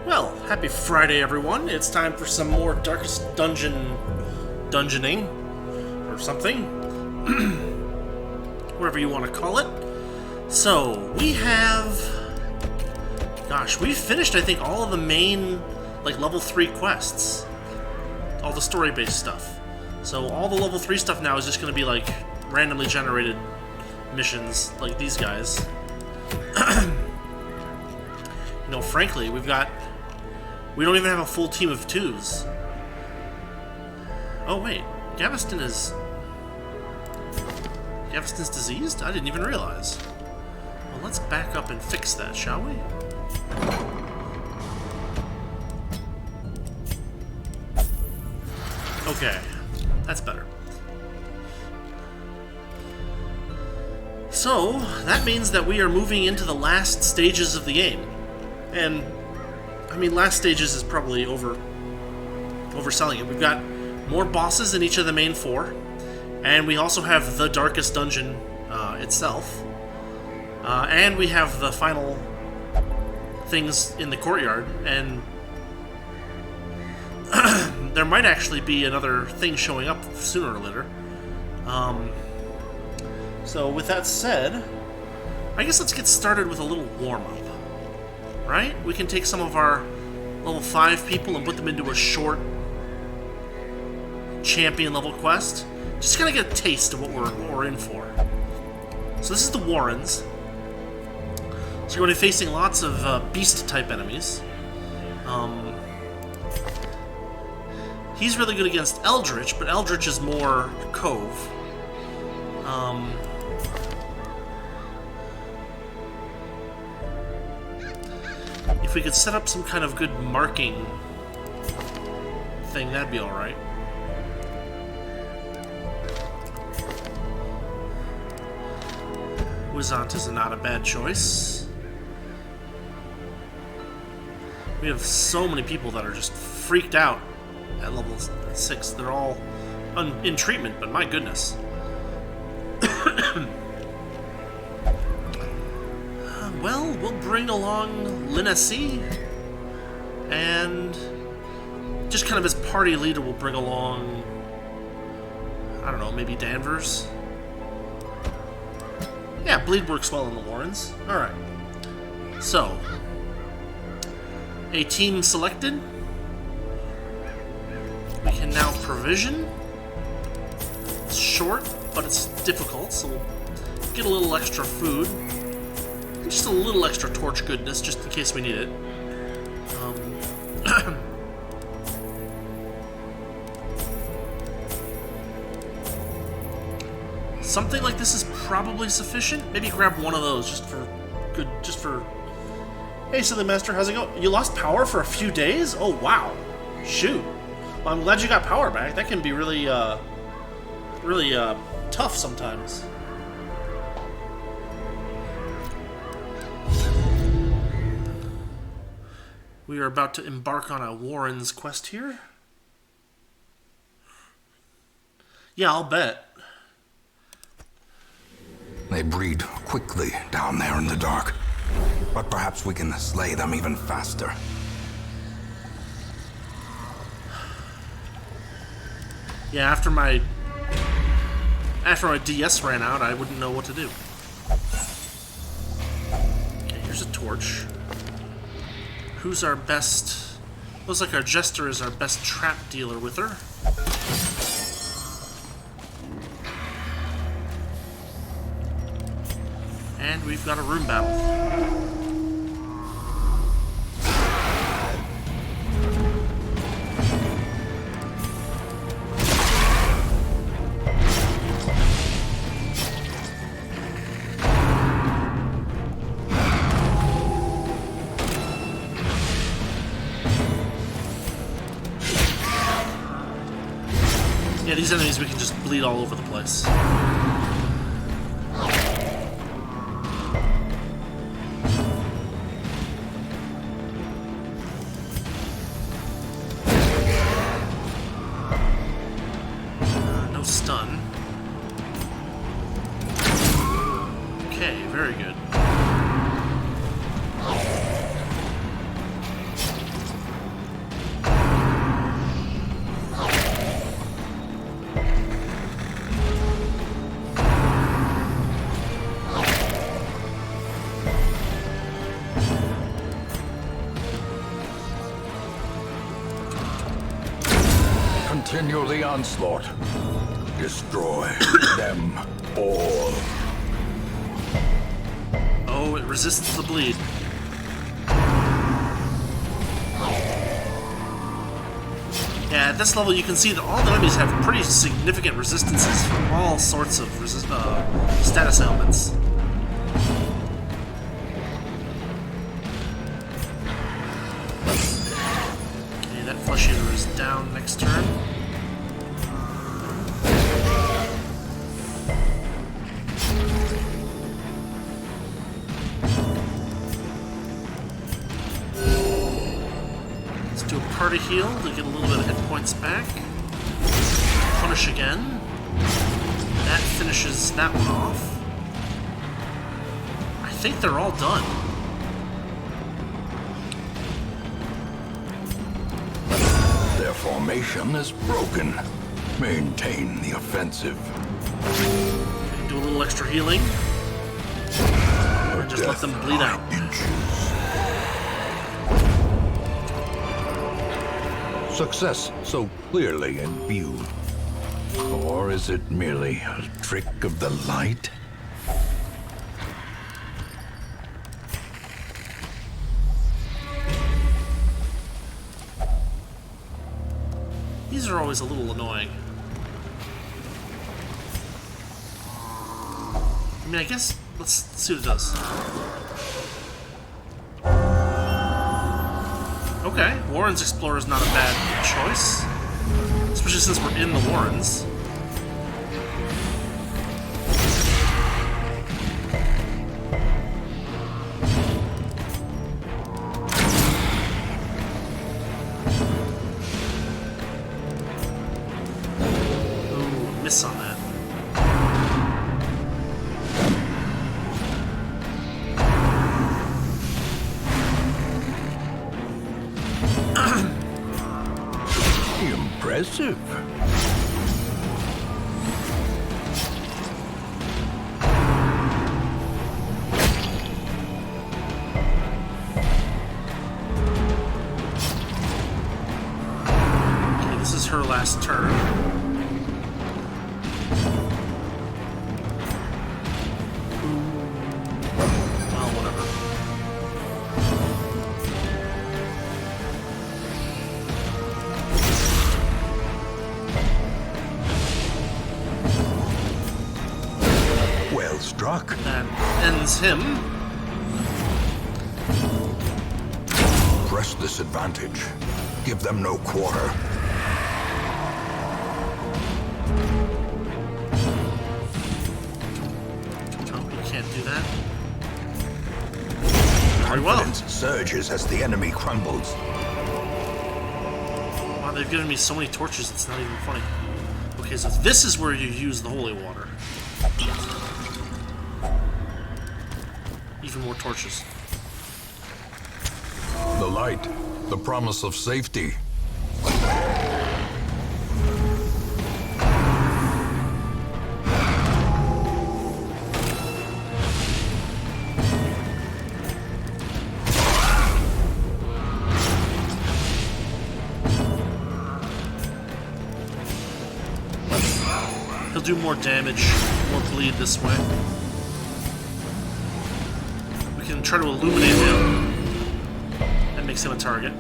Well, happy Friday, everyone. It's time for some more Darkest Dungeon dungeoning, or something. Whatever you want to call it. So, we have... Gosh, we've finished, I think, all of the main, like, level 3 quests. All the story-based stuff. So, all the level 3 stuff now is just going to be, like, randomly generated missions, like these guys. You know, frankly, we don't even have a full team of 2s. Oh, wait. Gaveston's diseased? I didn't even realize. Well, let's back up and fix that, shall we? Okay. That's better. So, that means that we are moving into the last stages of the game. And, I mean, last stages is probably overselling it. We've got more bosses in each of the main 4, and we also have the Darkest Dungeon itself. And we have the final things in the courtyard, and there might actually be another thing showing up sooner or later. So with that said, I guess let's get started with a little warm-up. Right? We can take some of our level 5 people and put them into a short champion level quest. Just kind of get a taste of what we're in for. So this is the Warrens. So you're going to be facing lots of beast-type enemies. He's really good against Eldritch, but Eldritch is more Cove. If we could set up some kind of good marking thing, that'd be alright. Wizant is not a bad choice. We have so many people that are just freaked out at level 6. They're all in treatment, but my goodness. Well, we'll bring along Linnacy, and just kind of as party leader, we'll bring along, I don't know, maybe Danvers? Yeah, bleed works well in the Warrens. Alright. So, a team selected. We can now provision. It's short, but it's difficult, so we'll get a little extra food. Just a little extra torch goodness, just in case we need it. Something like this is probably sufficient. Maybe grab one of those just for... Hey, Silly Master, how's it going? You lost power for a few days? Oh, wow. Shoot. Well, I'm glad you got power back. That can be really tough sometimes. We are about to embark on a Warren's quest here. Yeah, I'll bet. They breed quickly down there in the dark, but perhaps we can slay them even faster. Yeah, after my DS ran out, I wouldn't know what to do. Okay, here's a torch. Who's our best... Looks like our Jester is our best trap dealer with her. And we've got a room battle. Yeah, these enemies we can just bleed all over the place. No stun. Okay, very good. Continue the onslaught. Destroy them all. Oh, it resists the bleed. Yeah, at this level you can see that all the enemies have pretty significant resistances from all sorts of status ailments. Okay, that flesh eater is down next turn. Do a party heal to get a little bit of hit points back. Punish again. That finishes that one off. I think they're all done. Their formation is broken. Maintain the offensive. Okay, do a little extra healing. And just let them bleed out. Success so clearly in view. Or is it merely a trick of the light? These are always a little annoying. I mean, I guess let's see what it does. Okay, Warren's Explorer is not a bad choice. Especially since we're in the Warrens. Ooh, miss on that. Impressive. Okay, this is her last turn. Well, whatever. Well struck. That ends him. Press this advantage. Give them no quarter. Oh, you can't do that. Very well. Confidence surges as the enemy crumbles. Wow, they've given me so many torches, it's not even funny. Okay, so this is where you use the holy water. Even more torches. The light, the promise of safety. He'll do more damage, more bleed this way. We can try to illuminate him. That makes him a target.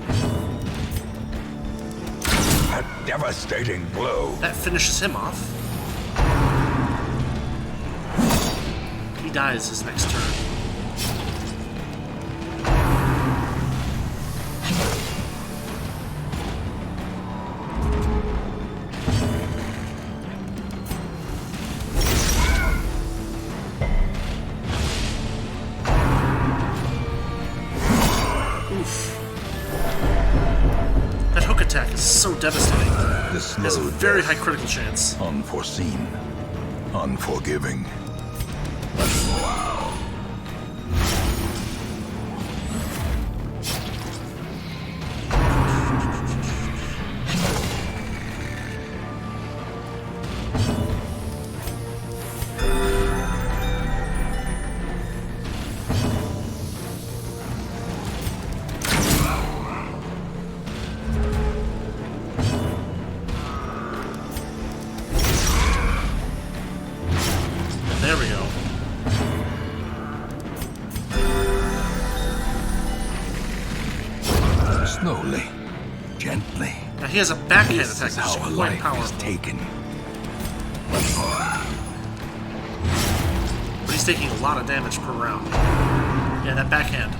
A devastating blow. That finishes him off. He dies his next turn. That hook attack is so devastating. This It has a very high critical chance. Unforeseen. Unforgiving. Slowly, gently. Now he has a backhand This attack is that's how a quite life is powerful. taken. But he's taking a lot of damage per round. Yeah, that backhand.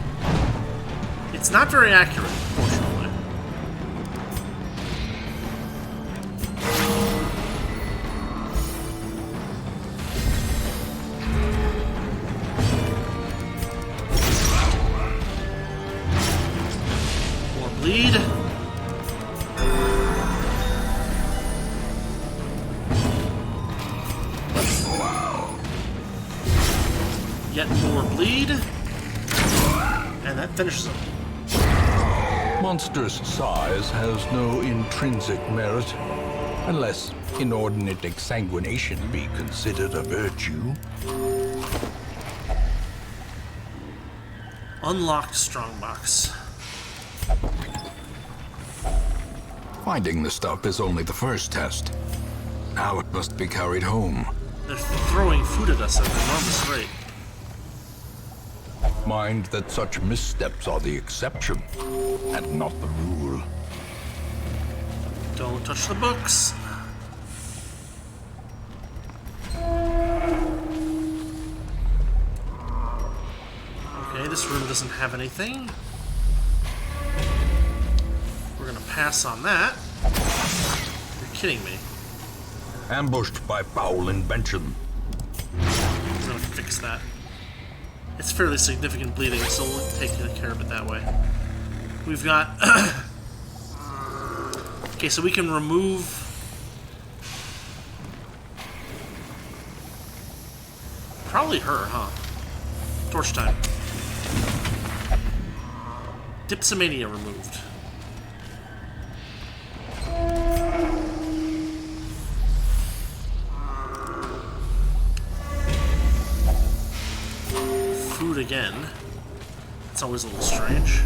It's not very accurate, fortunately. More bleed. Yet more bleed. And that finishes him. Monstrous size has no intrinsic merit, unless inordinate exsanguination be considered a virtue. Unlocked strongbox. Finding the stuff is only the first test. Now it must be carried home. They're throwing food at us at an enormous rate. Mind that such missteps are the exception, and not the rule. Don't touch the books. Okay, this room doesn't have anything. We're gonna pass on that. You're kidding me. Ambushed by foul invention. We're gonna fix that. It's fairly significant bleeding, so we'll take care of it that way. We've got... Okay, so we can remove... Probably her, huh? Torch time. Dipsomania removed. Food again. It's always a little strange.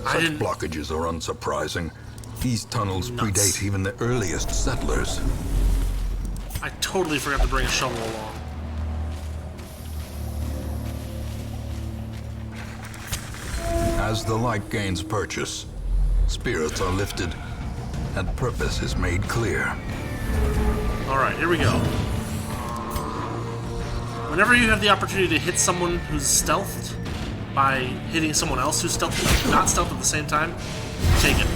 Such blockages are unsurprising. These tunnels predate even the earliest settlers. I totally forgot to bring a shovel along. As the light gains purchase, spirits are lifted, and purpose is made clear. Alright, here we go. Whenever you have the opportunity to hit someone who's stealthed by hitting someone else who's stealthed, not stealthed at the same time, take it.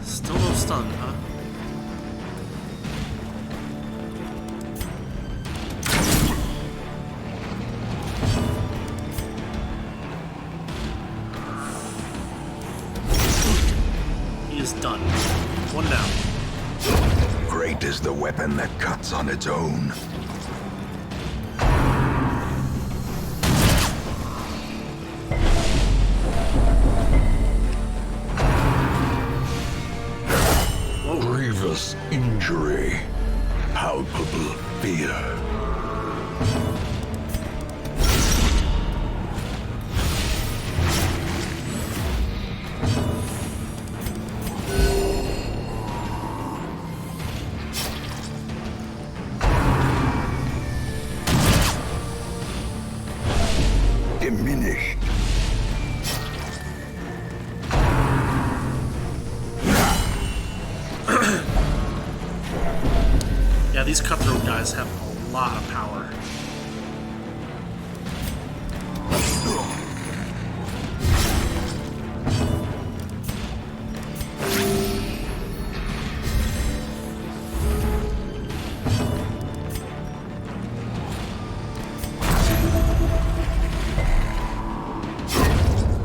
Still no stun, huh? He is done. One down. Great is the weapon that cuts on its own. Grievous injury. Palpable fear. Diminished. Yeah, these cutthroat guys have a lot of power.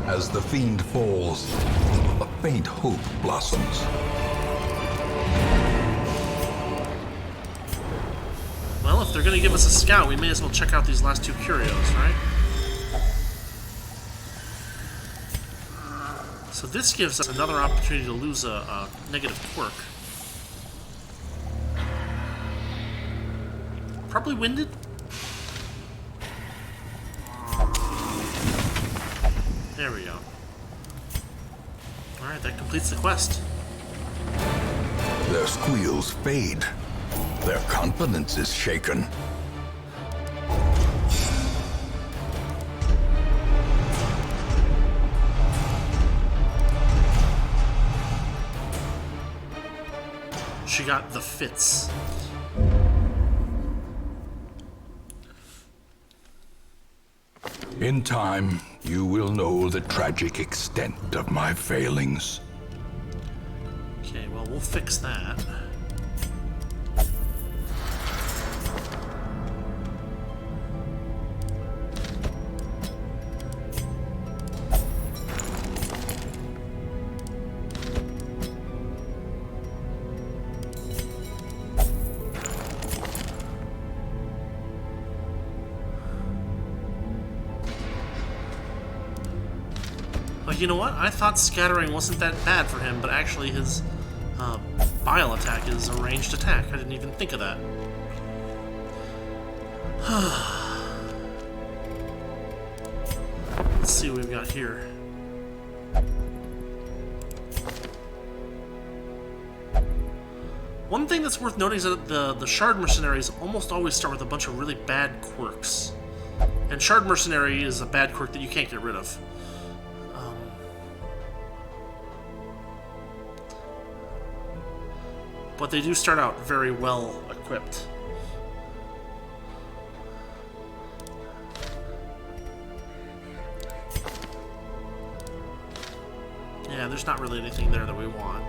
As the fiend falls, a faint hope blossoms. Well, if they're gonna give us a scout, we may as well check out these last two curios, right? So this gives us another opportunity to lose a negative quirk. Probably winded? There we go. Alright, that completes the quest. Their squeals fade. Their confidence is shaken. She got the fits. In time, you will know the tragic extent of my failings. Okay, well, we'll fix that. You know what? I thought scattering wasn't that bad for him, but actually his bile attack is a ranged attack. I didn't even think of that. Let's see what we've got here. One thing that's worth noting is that the Shard Mercenaries almost always start with a bunch of really bad quirks. And Shard Mercenary is a bad quirk that you can't get rid of. But they do start out very well equipped. Yeah, there's not really anything there that we want.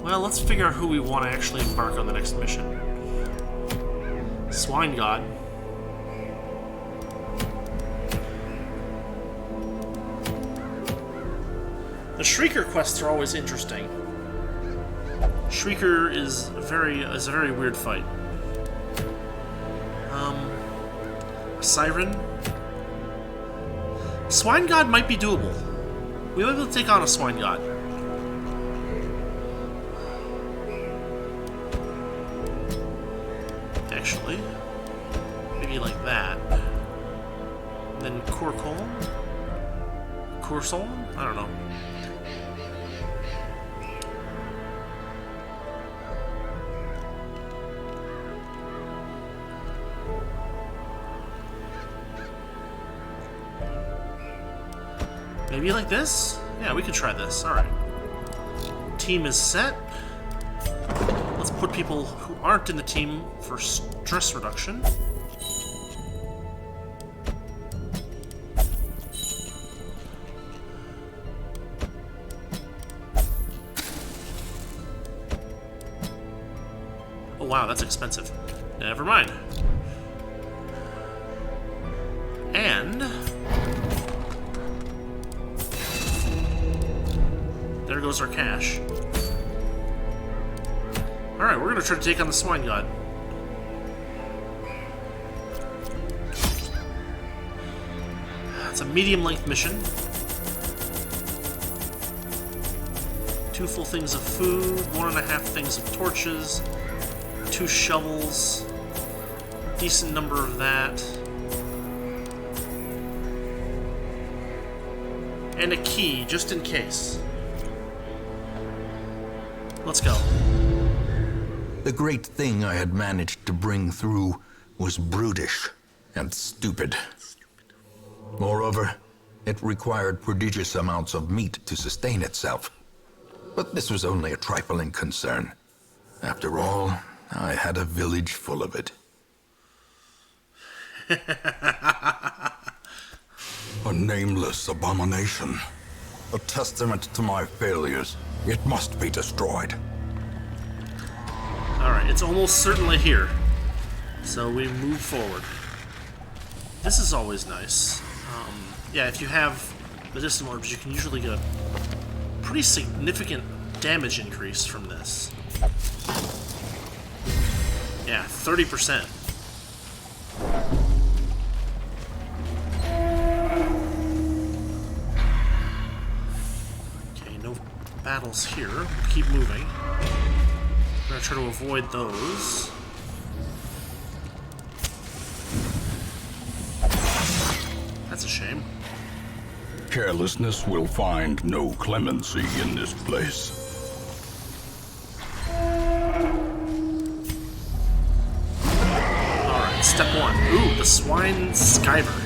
Well, let's figure out who we want to actually embark on the next mission. Swine God. The Shrieker quests are always interesting. Shrieker is a very weird fight. A Siren. Swine God might be doable. We might be able to take on a Swine God. Actually, maybe like that. Then Corcolm? Corsolm? I don't know. Maybe like this? Yeah, we could try this. Alright. Team is set. Let's put people who aren't in the team for stress reduction. Oh wow, that's expensive. Never mind. And there goes our cash. Alright, we're gonna try to take on the Swine God. It's a medium-length mission. 2 full things of food, 1.5 things of torches, 2 shovels, decent number of that, and a key, just in case. Let's go. The great thing I had managed to bring through was brutish and stupid. Moreover, it required prodigious amounts of meat to sustain itself. But this was only a trifling concern. After all, I had a village full of it. A nameless abomination. A testament to my failures. It must be destroyed. Alright, it's almost certainly here. So we move forward. This is always nice. Yeah, if you have the distant orbs, you can usually get a pretty significant damage increase from this. Yeah, 30%. Okay, no battles here. We'll keep moving. I'm gonna try to avoid those. That's a shame. Carelessness will find no clemency in this place. Alright, step one. Ooh, the Swine Skiver.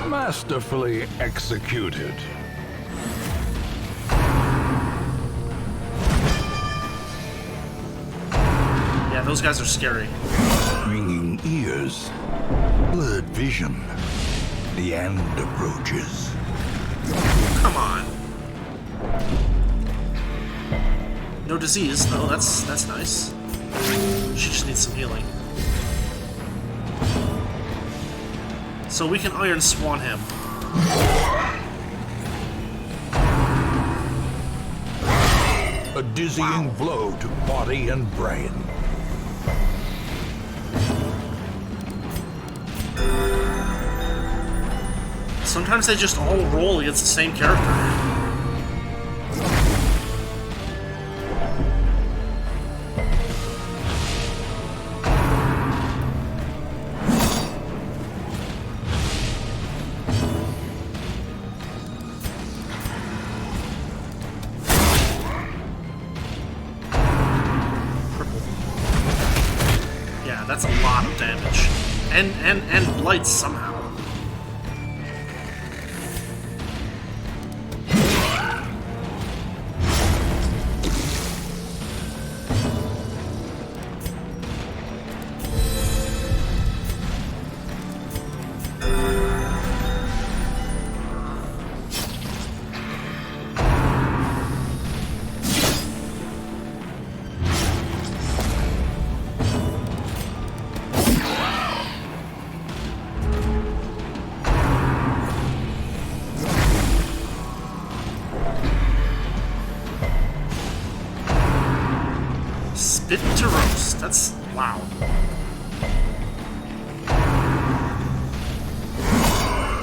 Masterfully executed. Yeah, those guys are scary. Ringing ears, blurred vision. The end approaches. Come on. No disease, though. That's nice. She just needs some healing. So we can Iron Swan him. A dizzying blow to body and brain. Sometimes they just all roll against the same character. Yeah, that's a lot of damage. And blights somehow. Spit to roast. That's wow.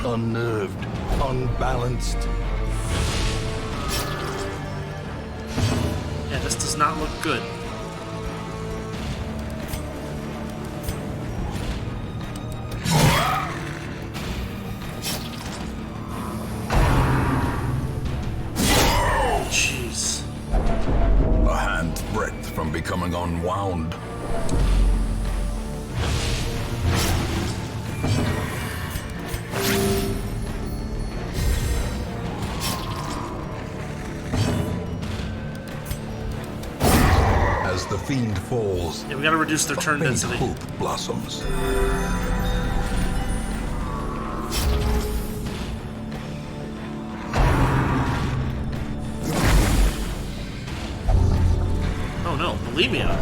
Unnerved, unbalanced. Yeah, this does not look good. Jeez. A hand's breadth from becoming unwound. As the fiend falls, Yeah, we gotta reduce their turn faint density. hope blossoms. Oh no, bulimia.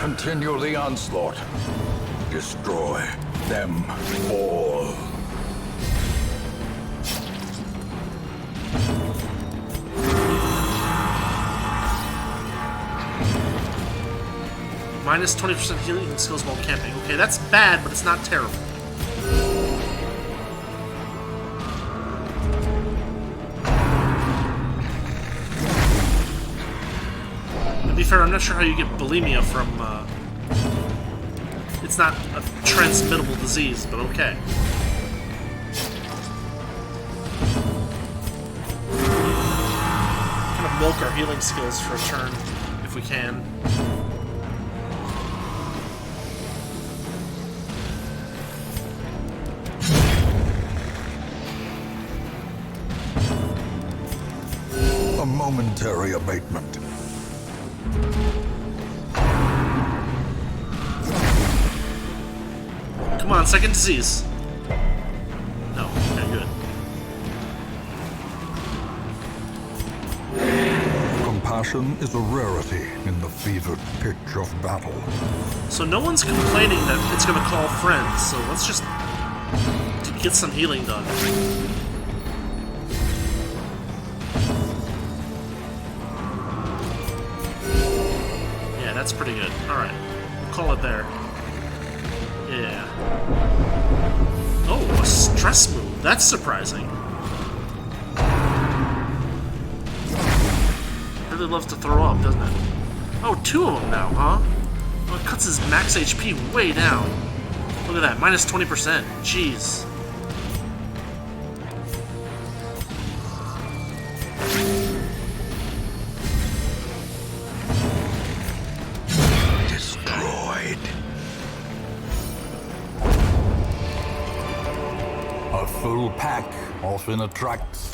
Continue the onslaught. Destroy them all. Minus 20% healing skills while camping. Okay, that's bad, but it's not terrible. To be fair, I'm not sure how you get bulimia from, it's not a transmittable disease, but okay. Kind of milk our healing skills for a turn, if we can. A momentary abatement. Come on, second disease. No, okay, good. Passion is a rarity in the fevered pitch of battle. So no one's complaining that it's going to call friends, so let's just get some healing done. Yeah, that's pretty good. Alright, we'll call it there. Yeah. Oh, a stress move. That's surprising. Really loves to throw up, doesn't it? Oh, 2 of them now, huh? Oh, it cuts his max HP way down. Look at that, minus 20%. Jeez. Destroyed. A full pack often attracts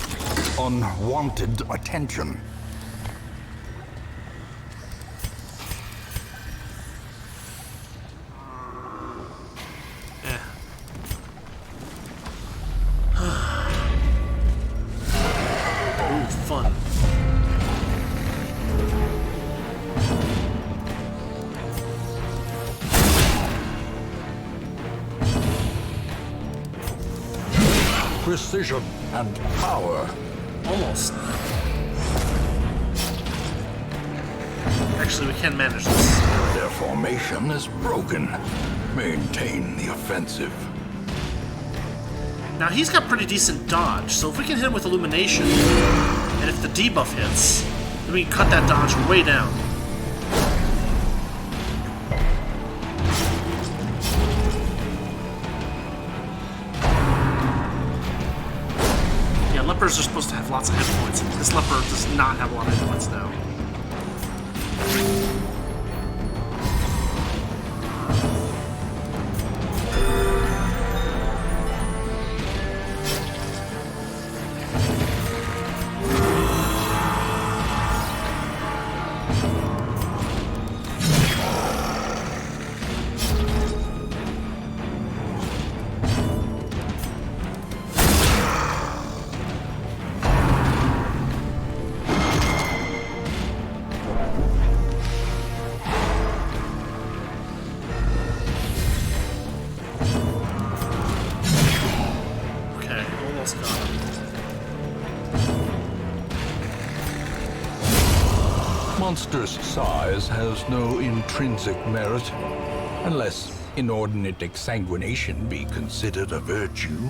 unwanted attention. Fun. Precision and power. Almost. Actually, we can manage this. Their formation is broken. Maintain the offensive. Now, he's got pretty decent dodge, so if we can hit him with Illumination, and if the debuff hits, then we can cut that dodge way down. Yeah, lepers are supposed to have lots of hit points. This leper does not have a lot of hit points now. Monster's size has no intrinsic merit, unless inordinate exsanguination be considered a virtue.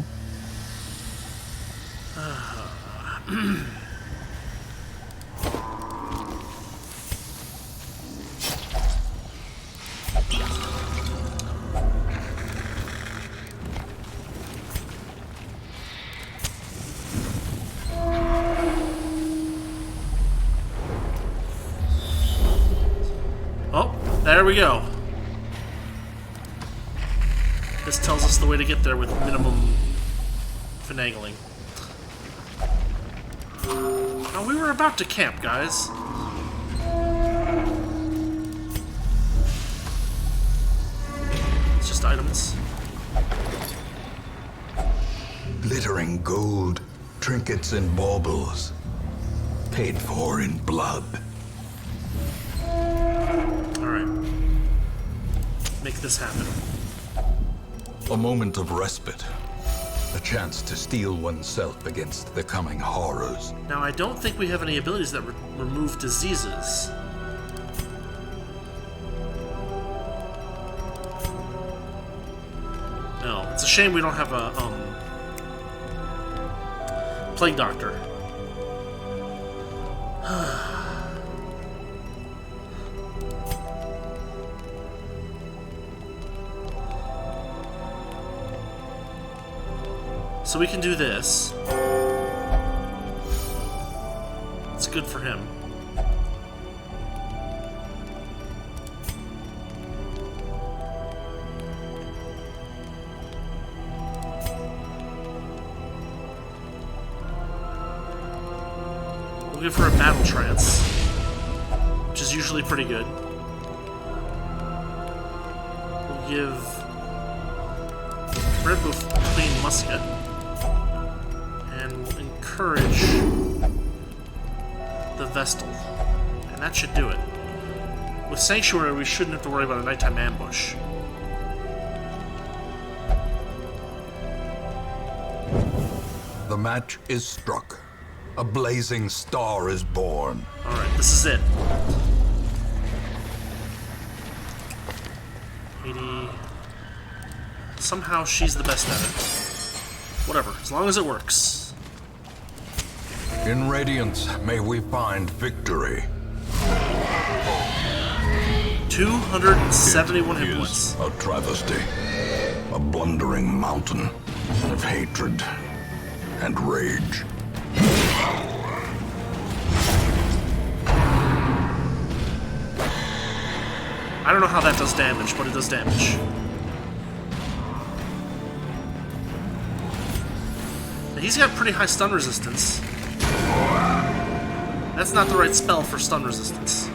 Oh, there we go. This tells us the way to get there with minimum finagling. Oh, we were about to camp, guys. It's just items. Glittering gold, trinkets and baubles. Paid for in blood. Alright. Make this happen. A moment of respite. A chance to steel oneself against the coming horrors. Now, I don't think we have any abilities that remove diseases. No, it's a shame we don't have a, Plague Doctor. So we can do this. It's good for him. We'll give her a battle trance, which is usually pretty good. We'll give Red Buff Clean Musket. And we'll encourage the Vestal. And that should do it. With Sanctuary, we shouldn't have to worry about a nighttime ambush. The match is struck. A blazing star is born. Alright, this is it. 80. Somehow she's the best at it. Whatever, as long as it works. In Radiance, may we find victory. 271 It hit is points. a travesty. A blundering mountain of hatred and rage. I don't know how that does damage, but it does damage. He's got pretty high stun resistance. That's not the right spell for stun resistance.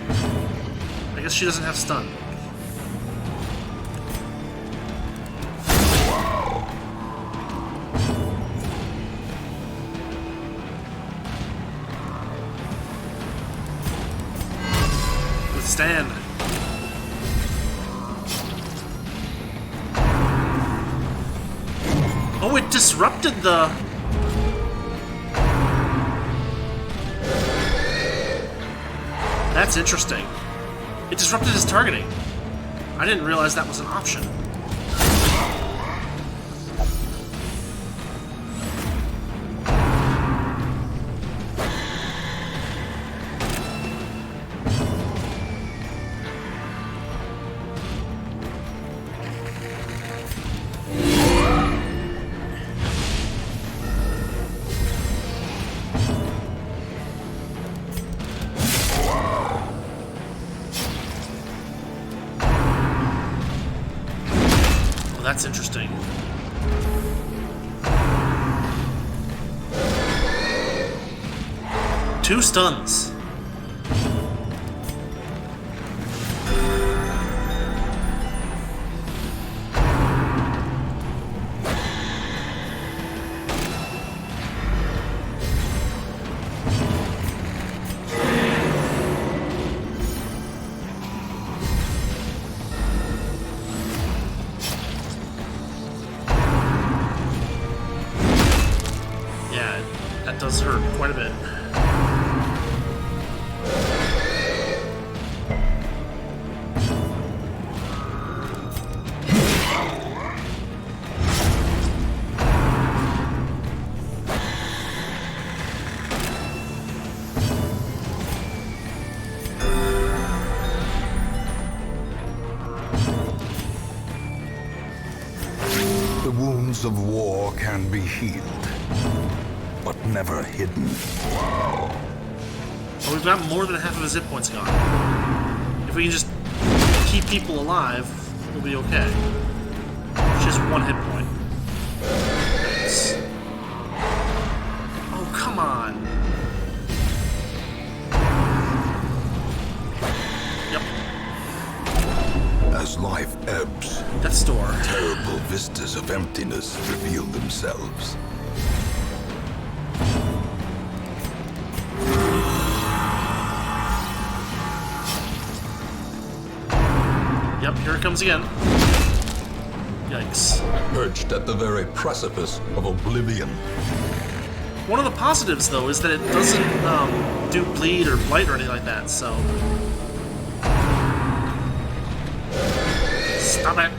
I guess she doesn't have stun. Withstand. Oh, it disrupted the... That's interesting. It disrupted his targeting. I didn't realize that was an option. That's interesting. Two stuns. That does hurt quite a bit. The wounds of war can be healed, but never hidden. Well, we've got more than half of his hit points gone. If we can just keep people alive, we'll be okay. She has 1 hit point. Thanks. Oh, come on. Yep. As life ebbs, Death's Door. terrible vistas of emptiness reveal themselves. Yep, here it comes again. Yikes. Perched at the very precipice of oblivion. One of the positives, though, is that it doesn't do bleed or blight or anything like that, so... Stop it!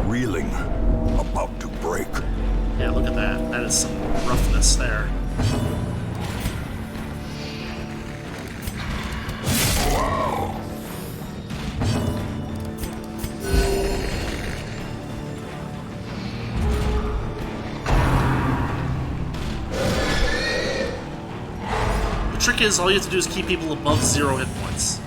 Reeling, about to break. Yeah, look at that. That is some roughness there. The trick is, all you have to do is keep people above 0 hit points.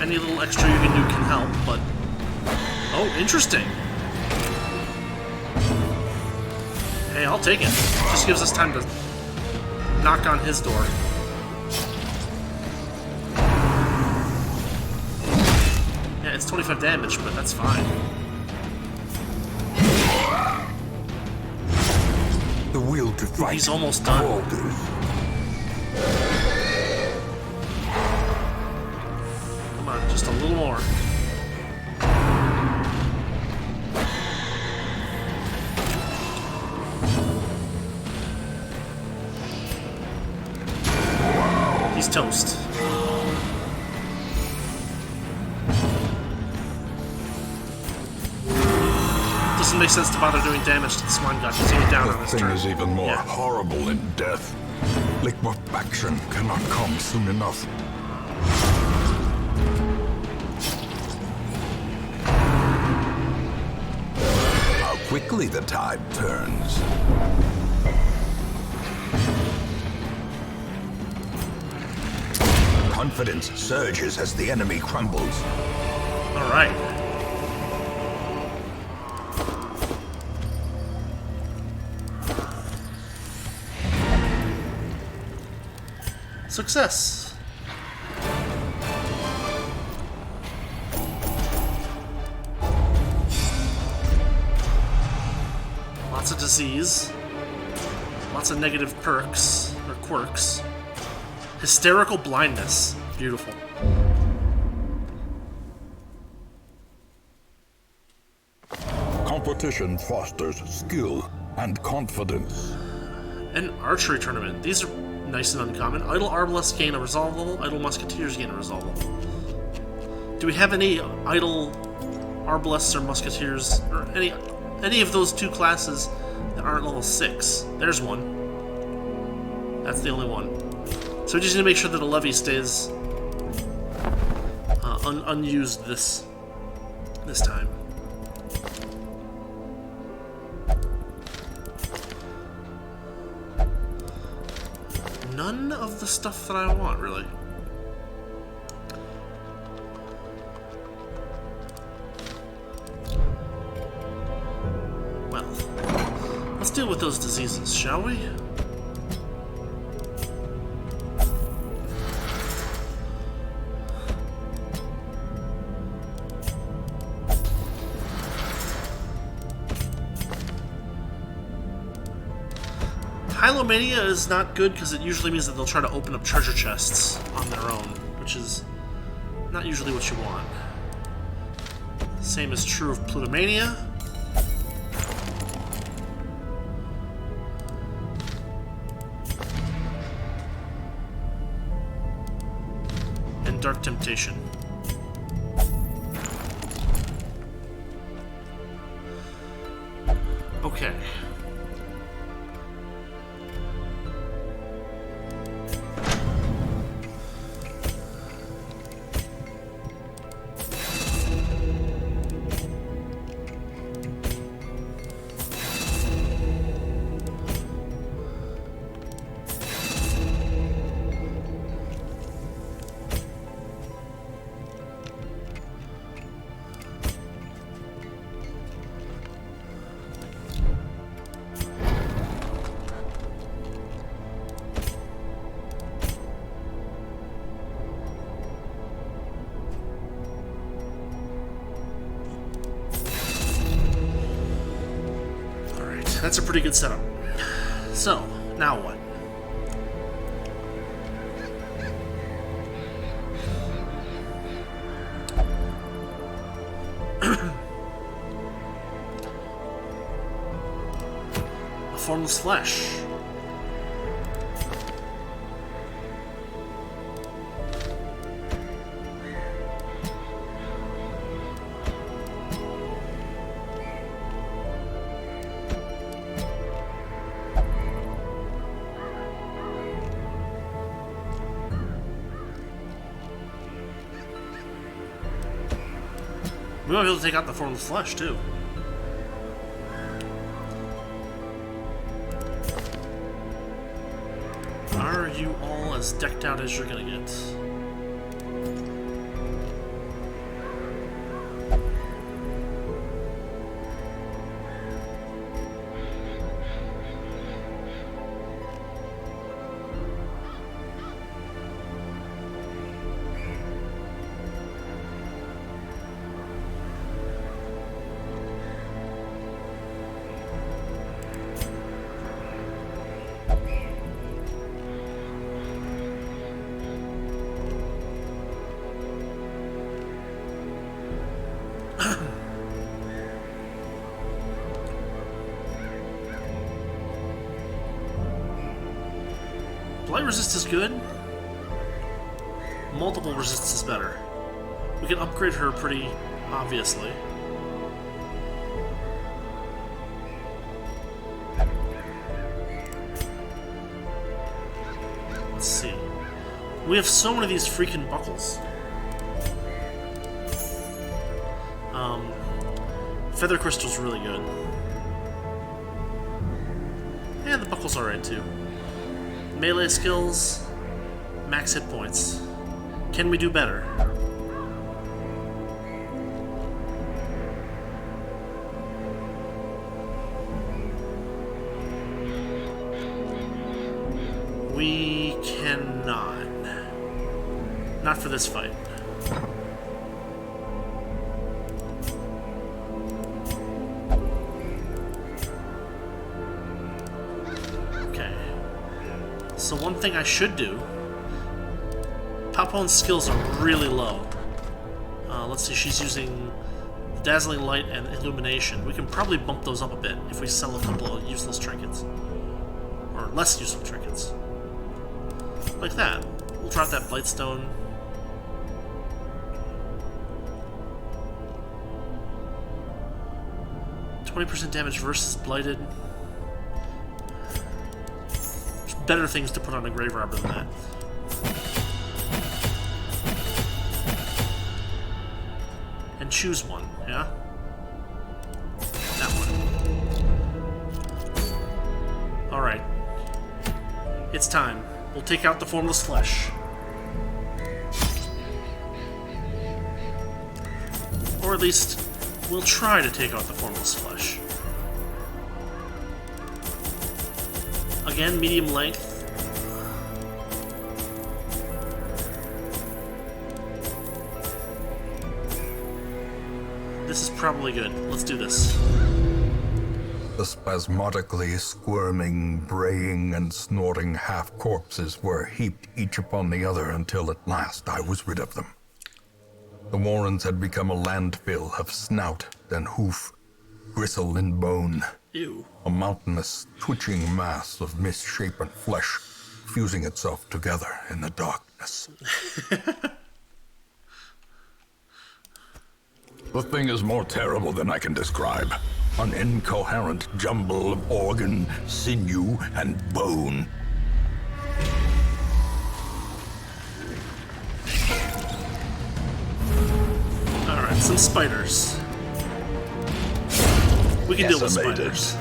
Any little extra you can do can help, but... Oh, interesting. Hey, I'll take it. Just gives us time to knock on his door. Yeah, it's 25 damage, but that's fine. The will to fight. He's almost done. Come on, just a little more. He's toast. Doesn't make sense to bother doing damage to the Swine God because he went down on The his thing turn. is even more Yeah. horrible in death. Liquefaction cannot come soon enough. How quickly the tide turns. Confidence surges as the enemy crumbles. All right. Success. Lots of disease. Lots of negative perks or quirks. Hysterical blindness. Beautiful. Competition fosters skill and confidence. An archery tournament. These are nice and uncommon. Idle Arbalists gain a resolve level. Idle Musketeers gain a resolve level. Do we have any Idle Arbalists or Musketeers, or any of those two classes that aren't level 6? There's one. That's the only one. So we just need to make sure that a levy stays unused this time. None of the stuff that I want, really. Well, let's deal with those diseases, shall we? Hylomania is not good because it usually means that they'll try to open up treasure chests on their own, which is not usually what you want. Same is true of Plutomania. And Dark Temptation. Okay. That's a pretty good setup. So, now what? A Formless Flesh. We might be able to take out the Formless Flesh, too. Are you all as decked out as you're gonna get? Blight resist is good. Multiple resist is better. We can upgrade her pretty obviously. Let's see. We have so many of these freaking buckles. Feather Crystal's really good. And the buckle's alright too. Melee skills, max hit points. Can we do better? We cannot. Not for this fight. So one thing I should do... Papone's skills are really low. Let's see, she's using Dazzling Light and Illumination. We can probably bump those up a bit if we sell a couple of useless trinkets. Or less useful trinkets. Like that. We'll drop that Blightstone. %20 damage versus Blighted. Better things to put on a grave robber than that. And choose one, yeah? That one. Alright. It's time. We'll take out the Formless Flesh. Or at least, we'll try to take out the Formless Flesh. Again, medium length. This is probably good. Let's do this. The spasmodically squirming, braying, and snorting half-corpses were heaped each upon the other until at last I was rid of them. The warrens had become a landfill of snout and hoof, gristle and bone. Ew. A mountainous, twitching mass of misshapen flesh fusing itself together in the darkness. The thing is more terrible than I can describe. An incoherent jumble of organ, sinew, and bone. Alright, some spiders. We can deal with spiders.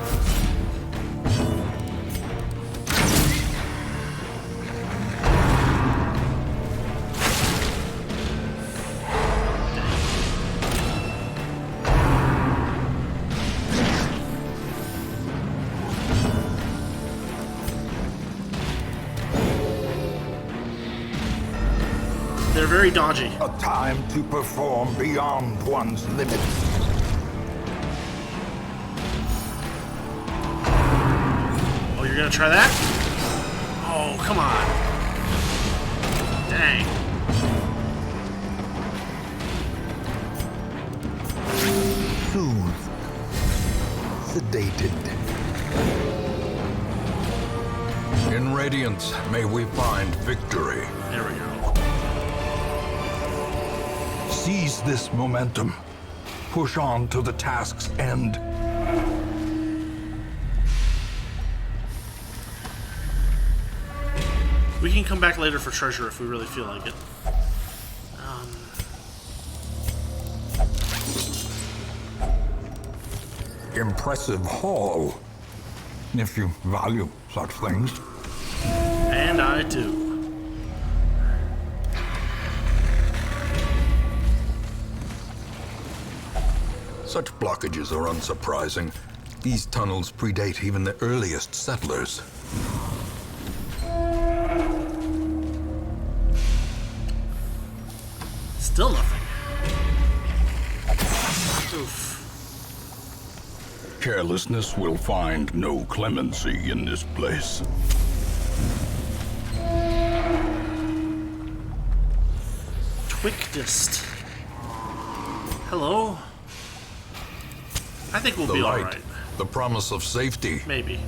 They're very dodgy. A time to perform beyond one's limits. Oh, you're gonna try that? Oh, come on. Dang. Soothed. Sedated. In Radiance, may we find victory. There we go. Seize this momentum. Push on to the task's end. We can come back later for treasure if we really feel like it. Impressive haul, if you value such things. And I do. Such blockages are unsurprising. These tunnels predate even the earliest settlers. Still nothing. Oof. Carelessness will find no clemency in this place. Twictest. Hello? I think we'll The be light, alright. the promise of safety. Maybe.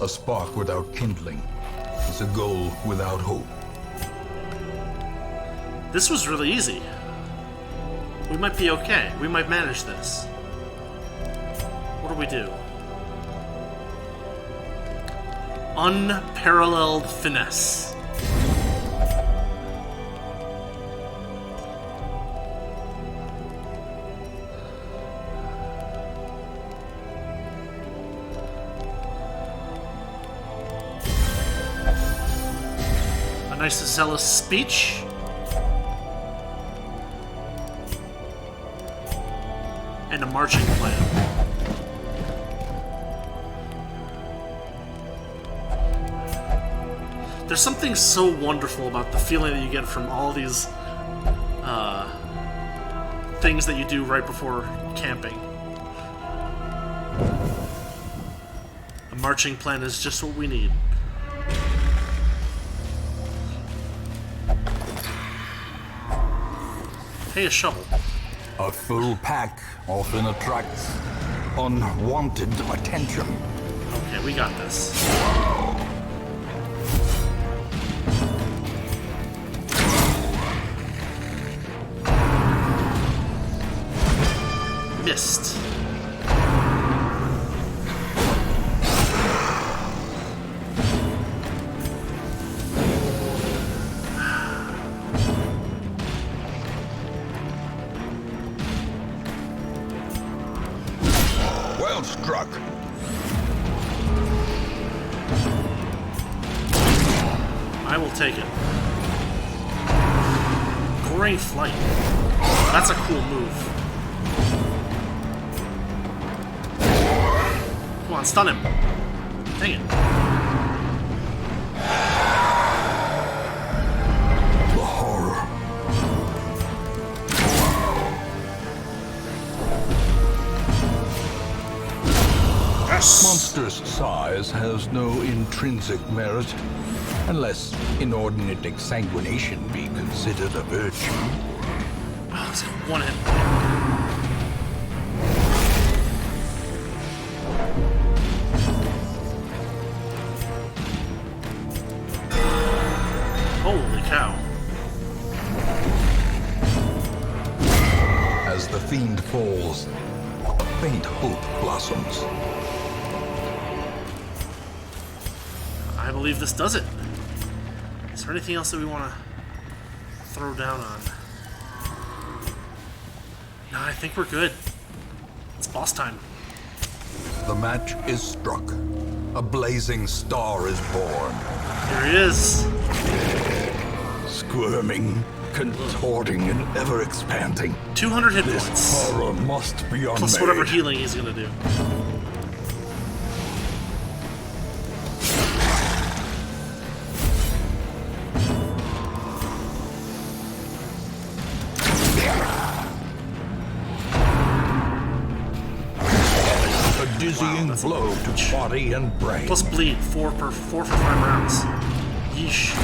A spark without kindling is a goal without hope. This was really easy. We might be okay. We might manage this. What do we do? Unparalleled finesse. A nice zealous speech. And a marching plan. There's something so wonderful about the feeling that you get from all these things that you do right before camping. A marching plan is just what we need. Hey, a shovel. A full pack often attracts unwanted attention. Okay, we got this. Missed. Well struck. I will take it. Great flight. That's a cool move. Come on, stun him. Dang it. The horror. Yes! Monstrous size has no intrinsic merit, unless inordinate exsanguination be considered a virtue. Oh, it's one hit. Holy cow. As the fiend falls, a faint hope blossoms. I believe this does it. Is there anything else that we want to throw down on? No, I think we're good. It's boss time. The match is struck. A blazing star is born. Here he is. Squirming, contorting, and ever expanding. 200 hit This points. horror must be unmade. Plus whatever healing he's gonna do. A dizzying that's a blow lot of damage. to body and brain. Plus bleed, 4 for 5 rounds. Yeesh.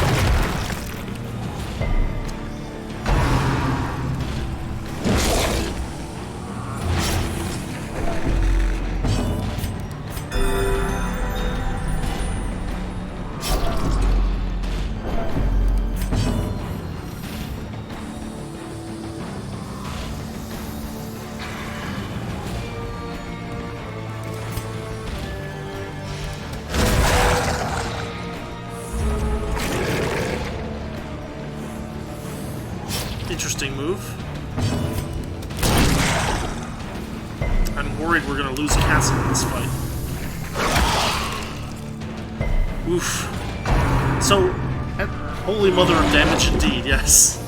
Interesting move. I'm worried we're gonna lose Castle in this fight. Oof. So, holy mother of damage indeed, yes.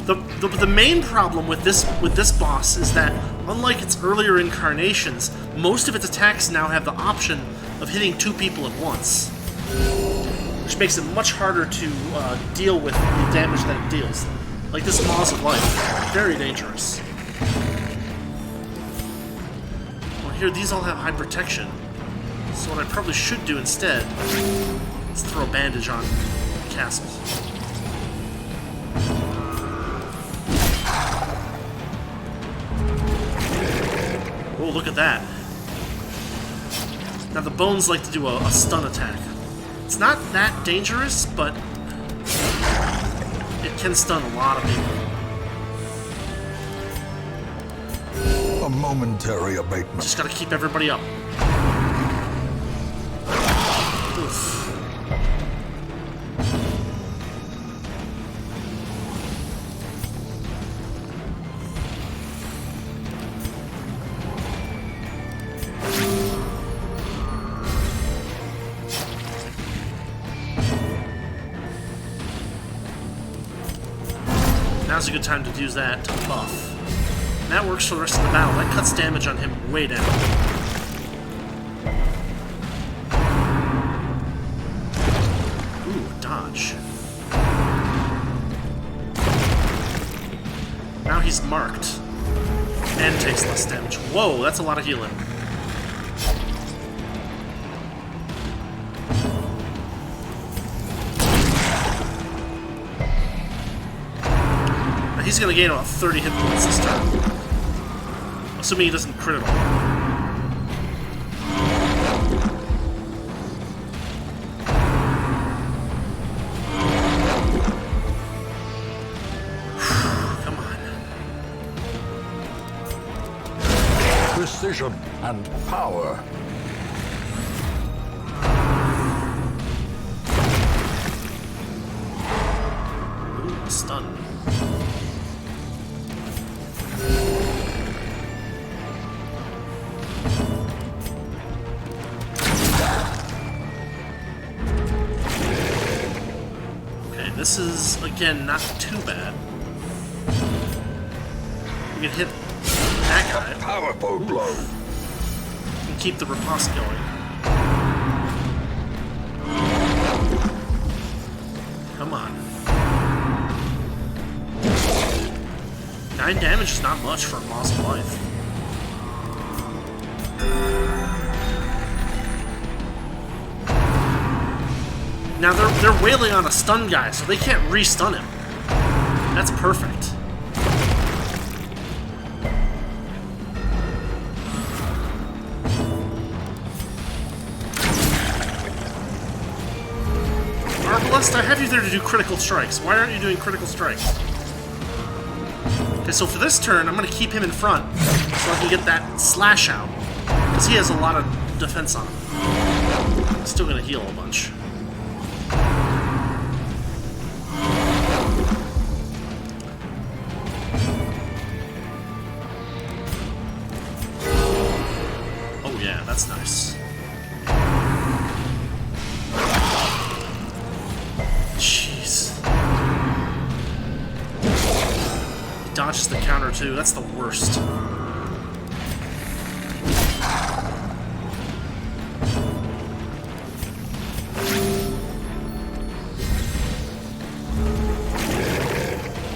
The main problem with this boss is that, unlike its earlier incarnations, most of its attacks now have the option of hitting 2 people at once, which makes it much harder to deal with the damage that it deals. Like this Maws of Life, very dangerous. Well, here these all have high protection, so what I probably should do instead is throw a bandage on Castle. look at that. Now the bones like to do a stun attack. It's not that dangerous, but it can stun a lot of people. A momentary abatement. Just gotta keep everybody up. Oof. Now's a good time to use that to buff. And that works for the rest of the battle. That cuts damage on him way down. Ooh, dodge. Now he's marked. And takes less damage. Whoa, that's a lot of healing. He's gonna gain about 30 hit points this turn. Assuming he doesn't crit at all. Come on. Precision and power. Ooh, stun. This is, again, not too bad. We can hit that guy. Powerful blow. And keep the riposte going. Come on. 9 damage is not much for a loss of life. Now they're wailing on a stun guy, so they can't re-stun him. That's perfect. Arbalest, I have you there to do critical strikes. Why aren't you doing critical strikes? Okay, so for this turn, I'm going to keep him in front so I can get that slash out. Because he has a lot of defense on him. Still going to heal a bunch. Yeah, that's nice. Jeez. He dodges the counter too, that's the worst.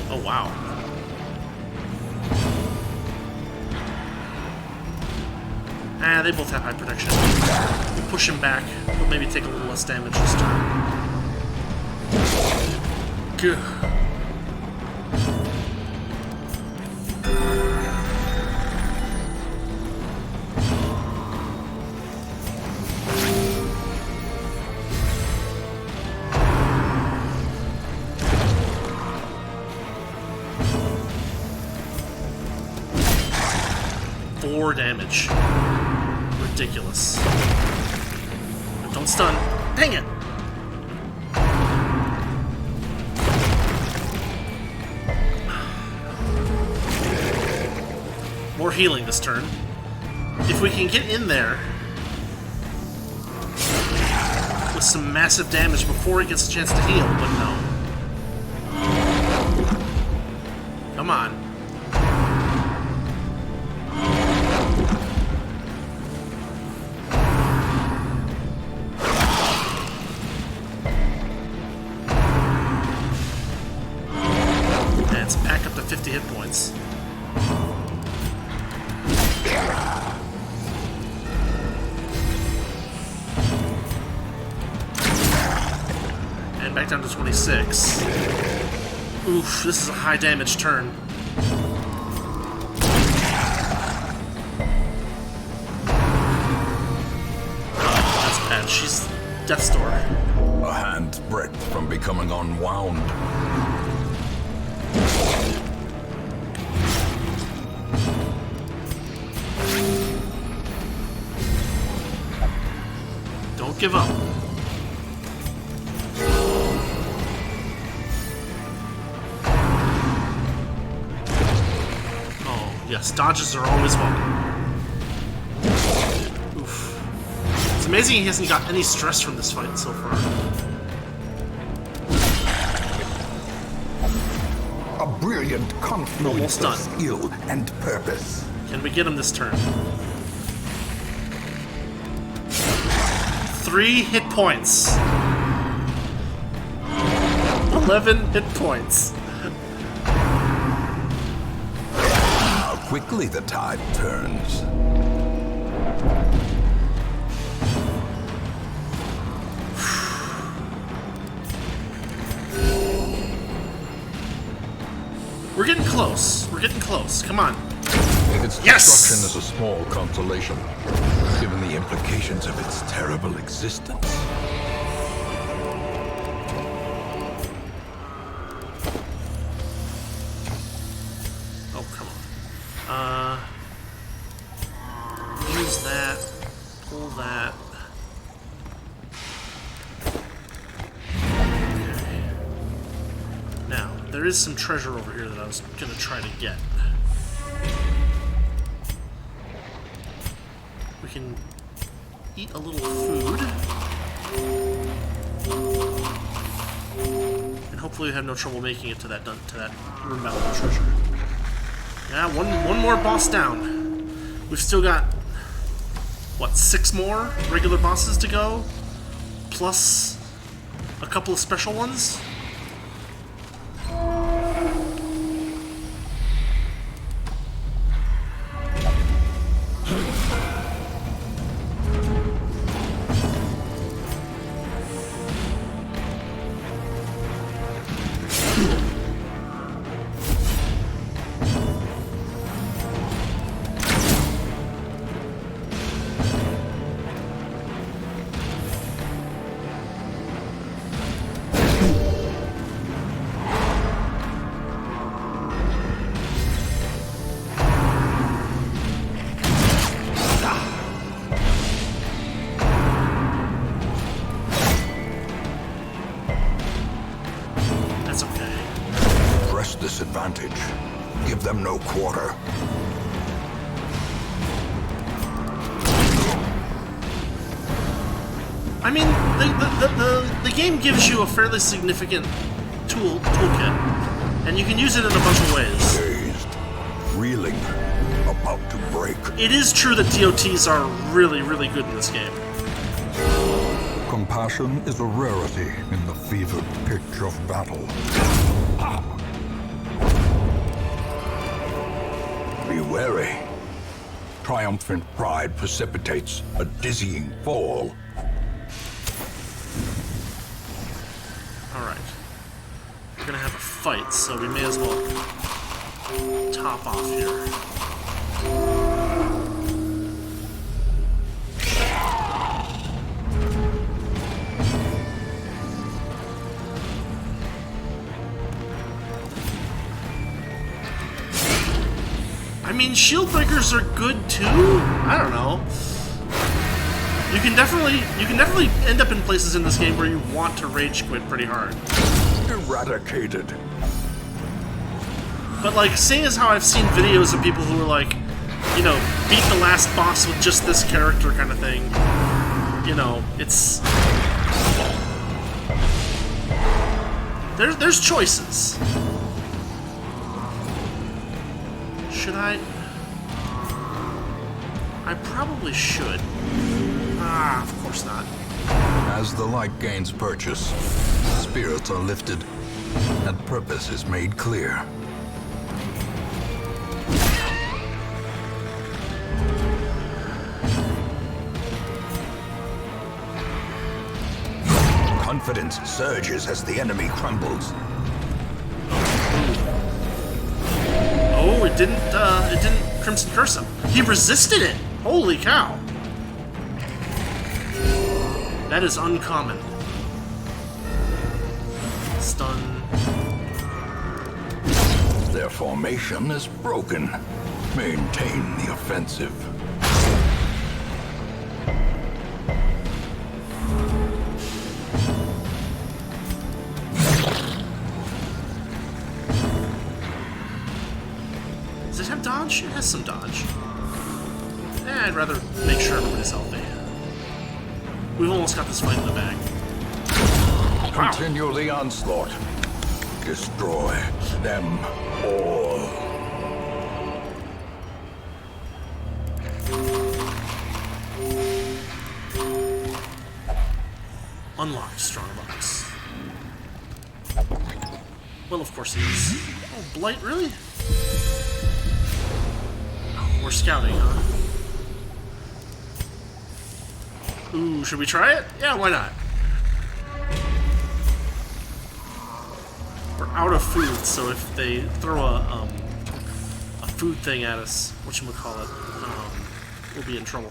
Oh wow. Ah, they both have high protection. We'll push him back. We'll maybe take a little less damage this turn. Good. Four damage. Ridiculous. Don't stun. Dang it! More healing this turn. If we can get in there with some massive damage before he gets a chance to heal, but no. Come on. It's back up to 50 hit points. And back down to 26. Oof, this is a high damage turn. she's death's door. A hand's breadth from becoming unwound. Don't give up. Oh, yes, dodges are always welcome. Oof. It's amazing he hasn't got any stress from this fight so far. A brilliant confluence Almost done. of skill and purpose. Can we get him this turn? 3 hit points. 11 hit points. How quickly the tide turns. We're getting close. We're getting close. Come on. Its Yes! destruction is a small consolation, given the implications of its terrible existence. Oh, come on. Use that. Pull that. Okay. Now, there is some treasure over here that I was gonna try to get. We can eat a little food. And hopefully we have no trouble making it to that room battle of treasure. Yeah, one more boss down. We've still got, what, 6 more regular bosses to go? Plus a couple of special ones? That's okay. Press this advantage. Give them no quarter. I mean, the game gives you a fairly significant toolkit, and you can use it in a bunch of ways. Dazed, reeling, about to break. It is true that DOTs are really, really good in this game. Compassion is a rarity in the fevered pitch of battle. Be wary. Triumphant pride precipitates a dizzying fall. Alright. We're gonna have a fight, so we may as well top off here. I mean, shield breakers are good too. I don't know. You can definitely end up in places in this game where you want to rage quit pretty hard. Eradicated. But like, seeing as how I've seen videos of people who are like, you know, beat the last boss with just this character kind of thing. You know, it's there's choices. Should I? I probably should. Ah, of course not. As the light gains purchase, spirits are lifted, and purpose is made clear. Confidence surges as the enemy crumbles. Oh, it didn't Crimson Curse him. He resisted it! Holy cow! That is uncommon. Stun. Their formation is broken. Maintain the offensive. Does it have dodge? It has some dodge. I'd rather make sure everybody's healthy. We've almost got this fight in the bag. Wow. Continue the onslaught. Destroy them all. Unlocked strongbox. Well, of course he is. Oh, Blight, really? We're scouting, huh? Ooh, should we try it? Yeah, why not? We're out of food, so if they throw a food thing at us, whatchamacallit, we'll be in trouble.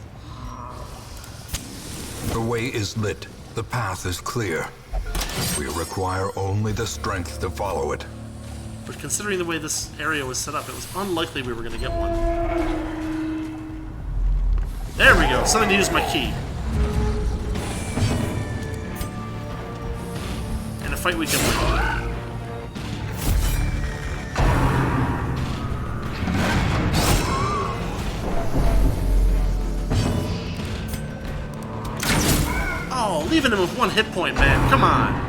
The way is lit. The path is clear. We require only the strength to follow it. But considering the way this area was set up, it was unlikely we were going to get one. There we go. Something to use my key. In a fight we can win. Oh, leaving him with 1 hit point, man. Come on.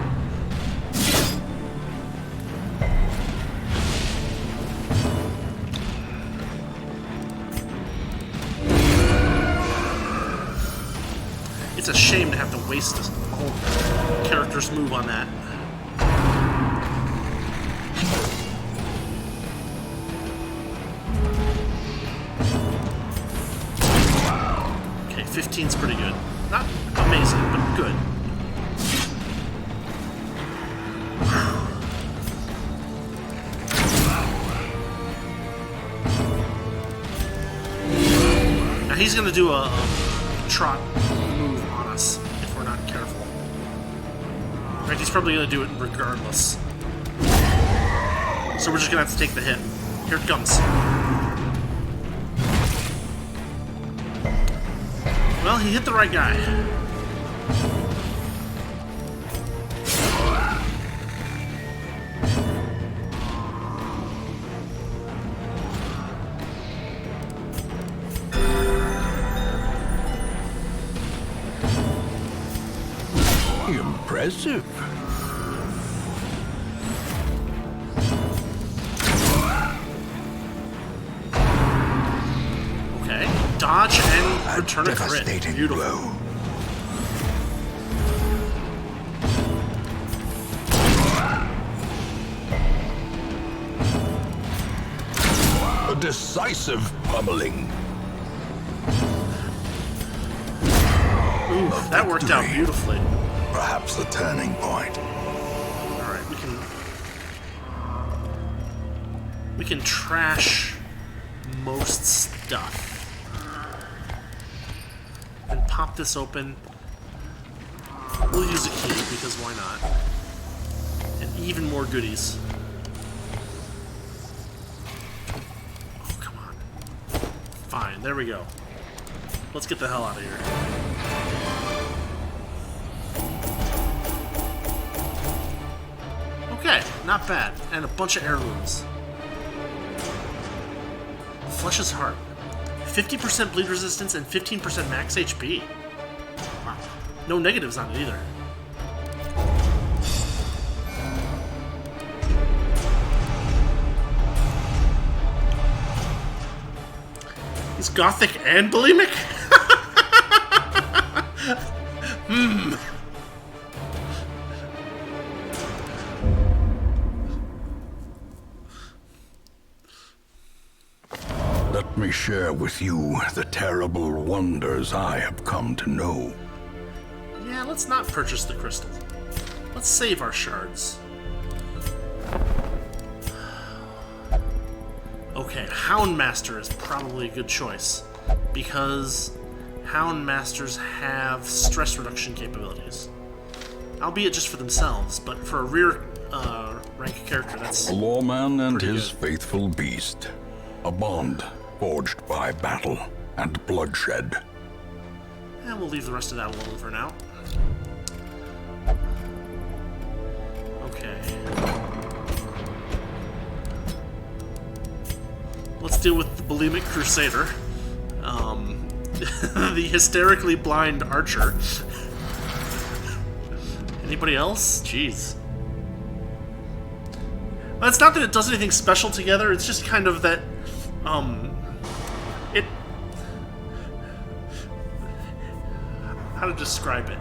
It's a shame to have to waste a whole character's move on that. Okay, 15's pretty good. Not amazing, but good. Now he's gonna do a trot move on us if we're not careful. Right, he's probably gonna do it regardless. So we're just gonna have to take the hit. Here it comes. Well, he hit the right guy. Impressive. Okay, dodge and return a crit. Devastating Beautiful. blow. A decisive pummeling. Ooh, that worked out victory. beautifully. Perhaps the turning point. Alright, we can trash most stuff. And pop this open. We'll use a key, because why not? And even more goodies. Oh, come on. Fine, there we go. Let's get the hell out of here. Okay, not bad. And a bunch of heirlooms. Flesh's Heart. 50% bleed resistance and 15% max HP. Wow. No negatives on it either. He's gothic and bulimic? Let me share with you the terrible wonders I have come to know. Yeah, let's not purchase the crystal. Let's save our shards. Okay, Houndmaster is probably a good choice. Because Hound Masters have stress reduction capabilities. Albeit just for themselves, but for a rear rank character, that's A lawman and pretty his good. faithful beast. A bond forged by battle and bloodshed. And we'll leave the rest of that alone for now. Okay. Let's deal with the bulimic crusader. The hysterically blind archer. Anybody else? Jeez. Well, it's not that it does anything special together, it's just kind of that, it... How to describe it?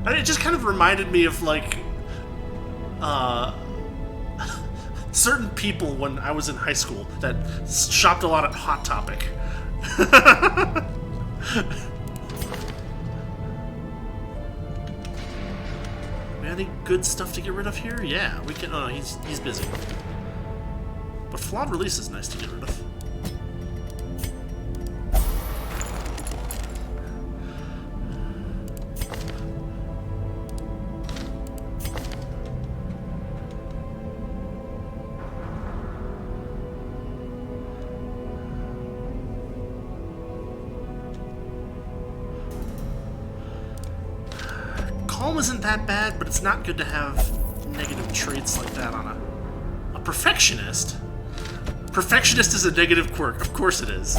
It just kind of reminded me of, like, certain people when I was in high school that shopped a lot at Hot Topic. Any good stuff to get rid of here? Yeah, we can. Oh no, he's busy. But flawed release is nice to get rid of. Calm isn't that bad, but it's not good to have negative traits like that on a perfectionist. Perfectionist is a negative quirk. Of course it is.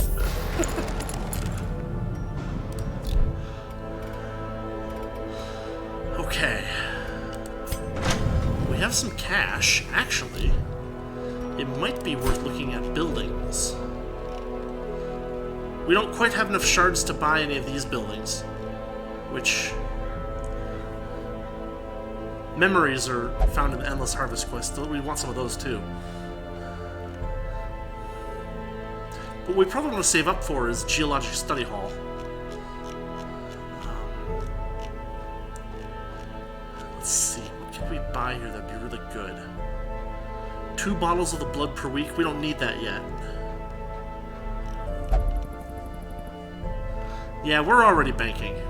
Okay. We have some cash. Actually, it might be worth looking at buildings. We don't quite have enough shards to buy any of these buildings, which... Memories are found in the Endless Harvest quest. We want some of those too. What we probably want to save up for is Geologic Study Hall. Let's see, what can we buy here that'd be really good? 2 bottles of the blood per week. We don't need that yet. Yeah, we're already banking.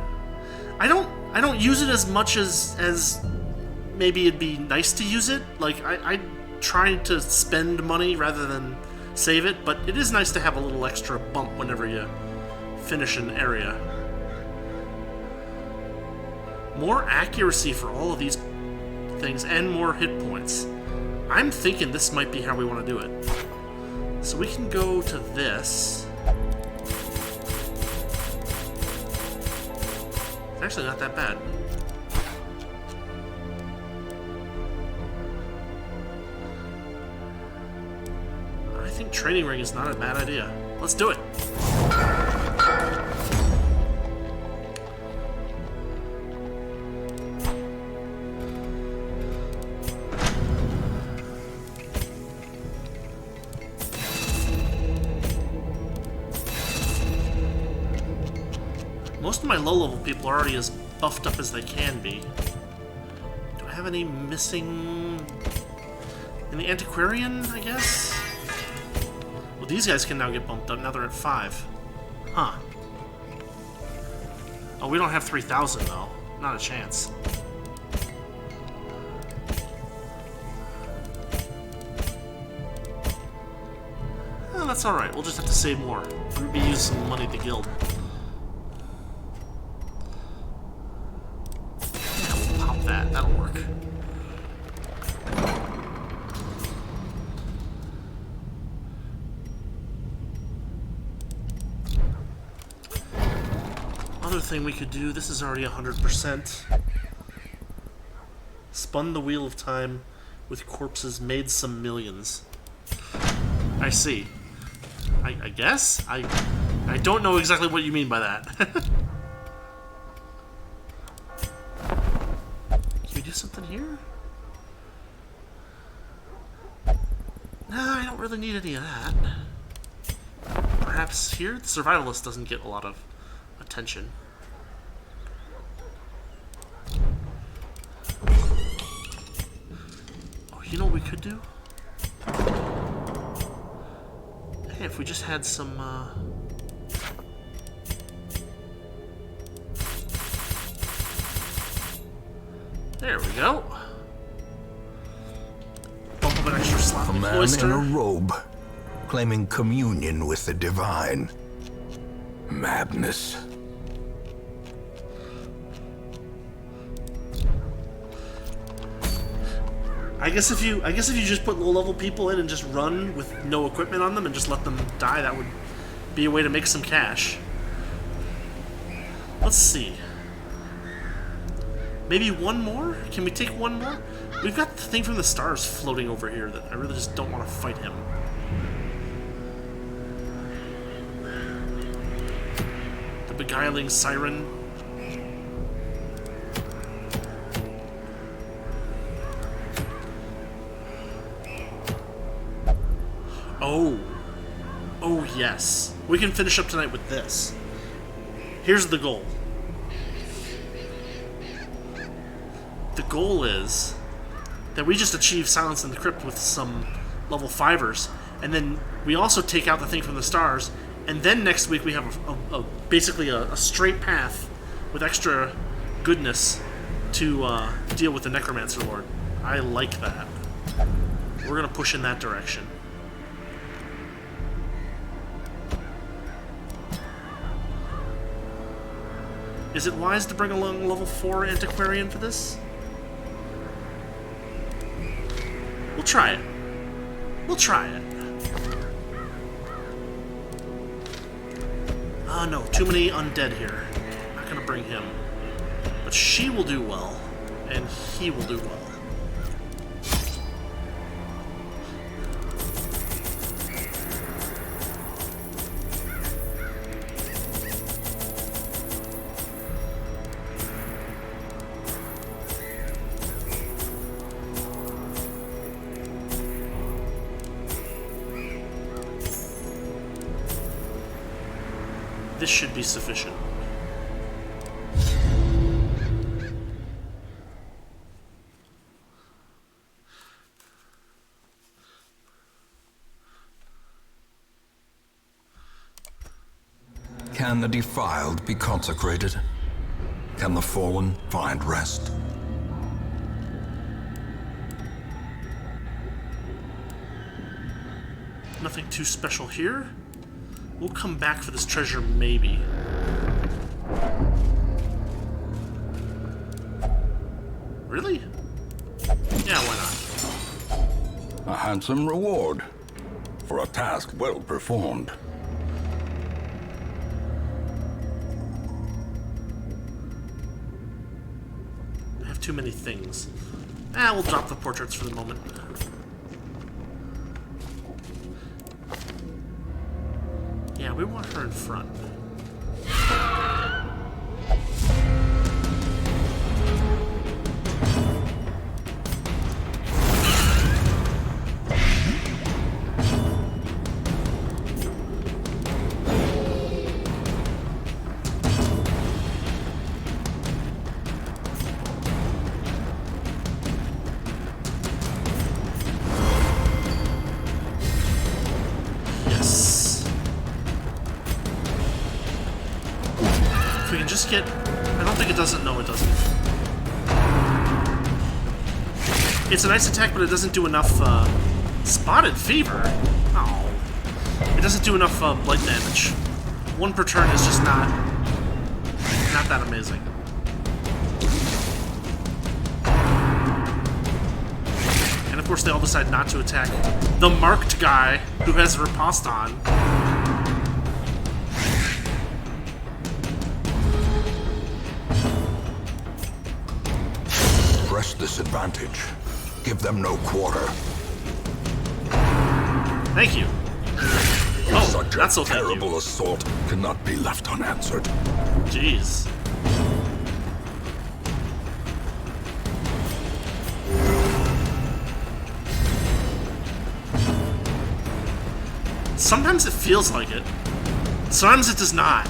I don't use it as much as maybe it'd be nice to use it. Like, I try to spend money rather than save it, but it is nice to have a little extra bump whenever you finish an area. More accuracy for all of these things and more hit points. I'm thinking this might be how we want to do it. So we can go to this. It's actually not that bad. I think training ring is not a bad idea. Let's do it. Most of my low-level people are already as buffed up as they can be. Do I have any missing... in the Antiquarian, I guess? Well, these guys can now get bumped up. Now they're at 5. Huh. Oh, we don't have 3,000, though. Not a chance. Oh, that's alright. We'll just have to save more. Maybe use some money at the guild. That'll work. Other thing we could do, this is already 100%. Spun the Wheel of Time with corpses, made some millions. I see. I guess? I don't know exactly what you mean by that. Do something here? Nah, I don't really need any of that. Perhaps here? The survivalist doesn't get a lot of attention. Oh, you know what we could do? Hey, if we just had some, There we go. Bump up an extra slot A in the man in cloister. a robe, claiming communion with the divine. Madness. I guess if you just put low-level people in and just run with no equipment on them and just let them die, that would be a way to make some cash. Let's see. Maybe one more? Can we take one more? We've got the thing from the stars floating over here that I really just don't want to fight him. The beguiling siren. Oh. Oh, yes. We can finish up tonight with this. Here's the goal. The goal is that we just achieve Silence in the Crypt with some level 5ers, and then we also take out the thing from the stars, and then next week we have basically a straight path with extra goodness to deal with the Necromancer Lord. I like that. We're going to push in that direction. Is it wise to bring along level 4 Antiquarian for this? We'll try it. We'll try it. Ah, no. Too many undead here. Not gonna bring him. But she will do well. And he will do well. This should be sufficient. Can the defiled be consecrated? Can the fallen find rest? Nothing too special here. We'll come back for this treasure, maybe. Really? Yeah, why not? A handsome reward for a task well performed. I have too many things. Ah, we'll drop the portraits for the moment. Yeah, we want her in front. If we can just get... I don't think it doesn't. No, it doesn't. It's a nice attack, but it doesn't do enough, Spotted Fever? Oh. It doesn't do enough, blight damage. One per turn is just not that amazing. And of course they all decide not to attack the marked guy who has a riposte on. Press this advantage. Give them no quarter. Thank you. Oh, Such that's a so thank you. terrible assault cannot be left unanswered. Jeez. Sometimes it feels like it. Sometimes it does not.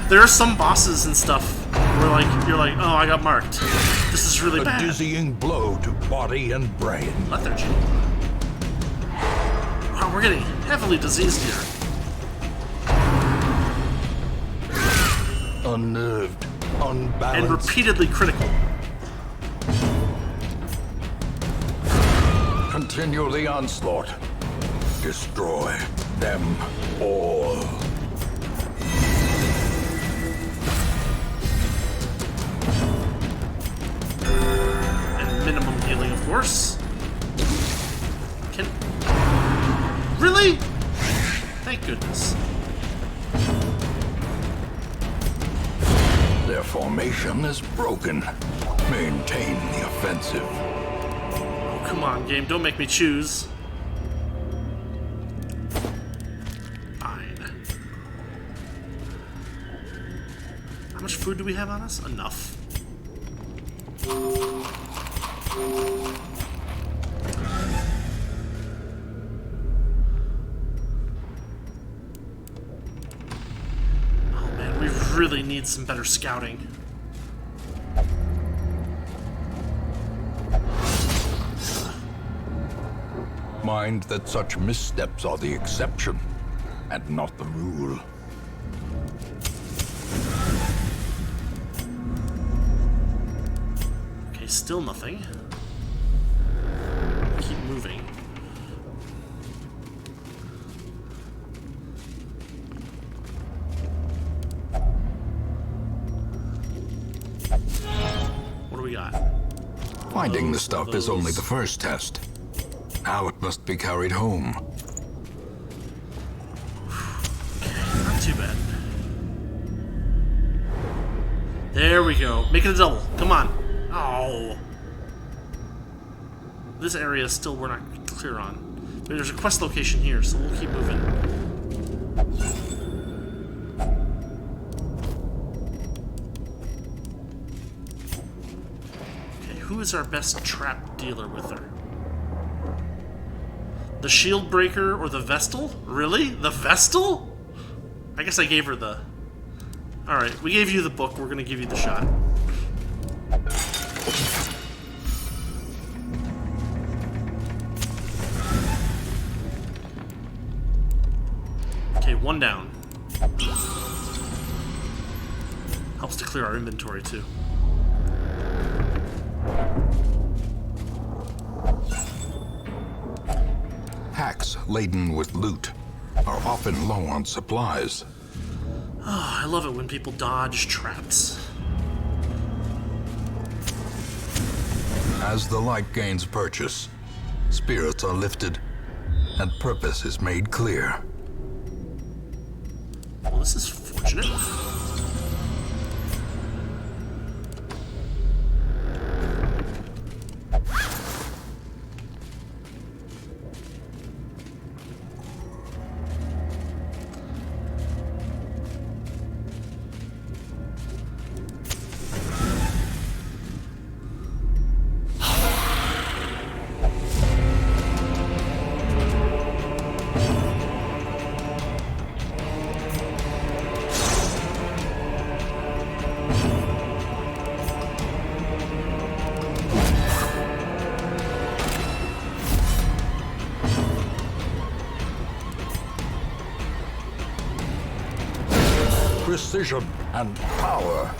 There are some bosses and stuff where you're like, oh, I got marked. This is really A bad. dizzying blow to body and brain. Lethargy. Wow, we're getting heavily diseased here. Unnerved, and unbalanced. repeatedly critical. Continue the onslaught. Destroy them all. And minimum healing, of course. Really? Thank goodness. Their formation is broken. Maintain the offensive. Oh, come on, game. Don't make me choose. Fine. How much food do we have on us? Enough. Really need some better scouting. Mind that such missteps are the exception, and not the rule. Okay, still nothing. Keep moving. What do we got? Finding the stuff is only the first test. Now it must be carried home. Not too bad. There we go. Make it a double. Come on. Oh. This area still we're not clear on. But there's a quest location here, so we'll keep moving. Okay, who is our best trap dealer with her? The Shield Breaker or the Vestal? Really? The Vestal? I guess I gave her the... Alright, we gave you the book. We're gonna give you the shot. Okay, one down. Helps to clear our inventory, too. Hacks laden with loot are often low on supplies. Oh, I love it when people dodge traps. As the light gains purchase, spirits are lifted, and purpose is made clear. Well, this is fortunate. Precision and power.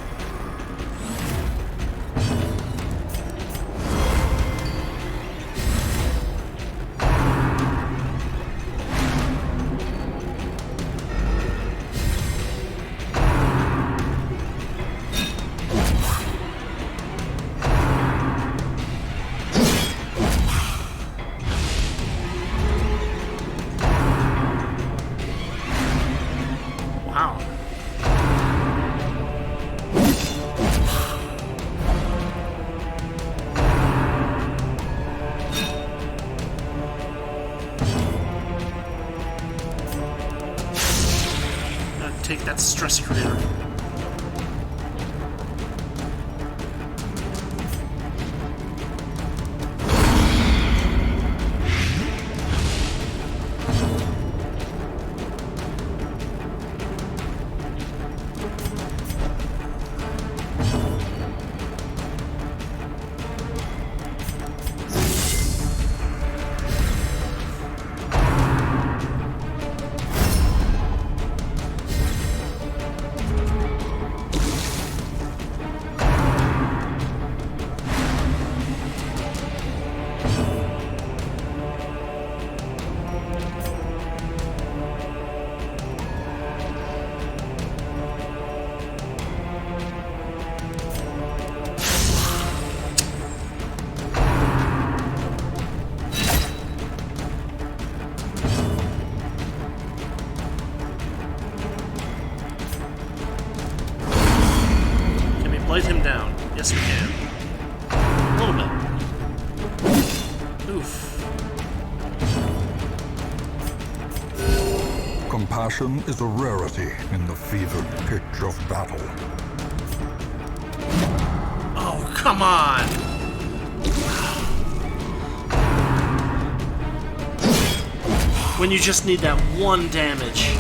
Wow. Take that stress creator. blight him down? Yes, we can. A little bit. Oof. Compassion is a rarity in the fevered pitch of battle. Oh, come on! When you just need that one damage.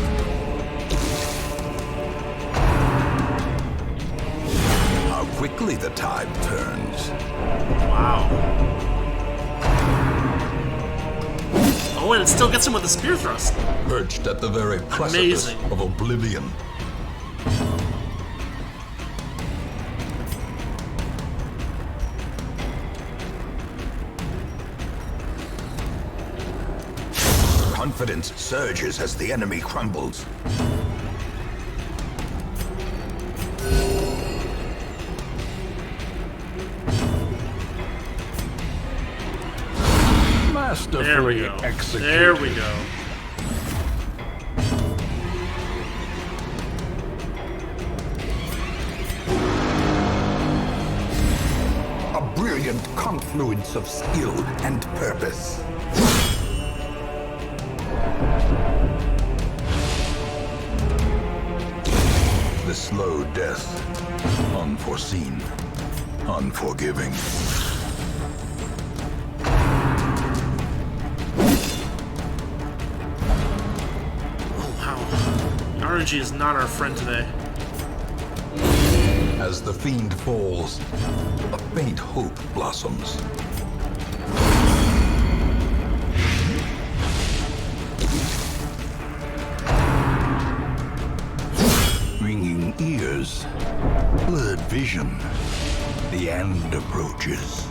How quickly the tide turns. Wow. Oh, and it still gets him with a spear thrust. Perched at the very precipice Amazing. of oblivion. Confidence surges as the enemy crumbles. There we Masterfully go. executed. There we go. A brilliant confluence of skill and purpose. The slow death. Unforeseen. Unforgiving. Oh, wow. RNG is not our friend today. As the fiend falls, a faint hope blossoms. Ringing ears, blurred vision, the end approaches.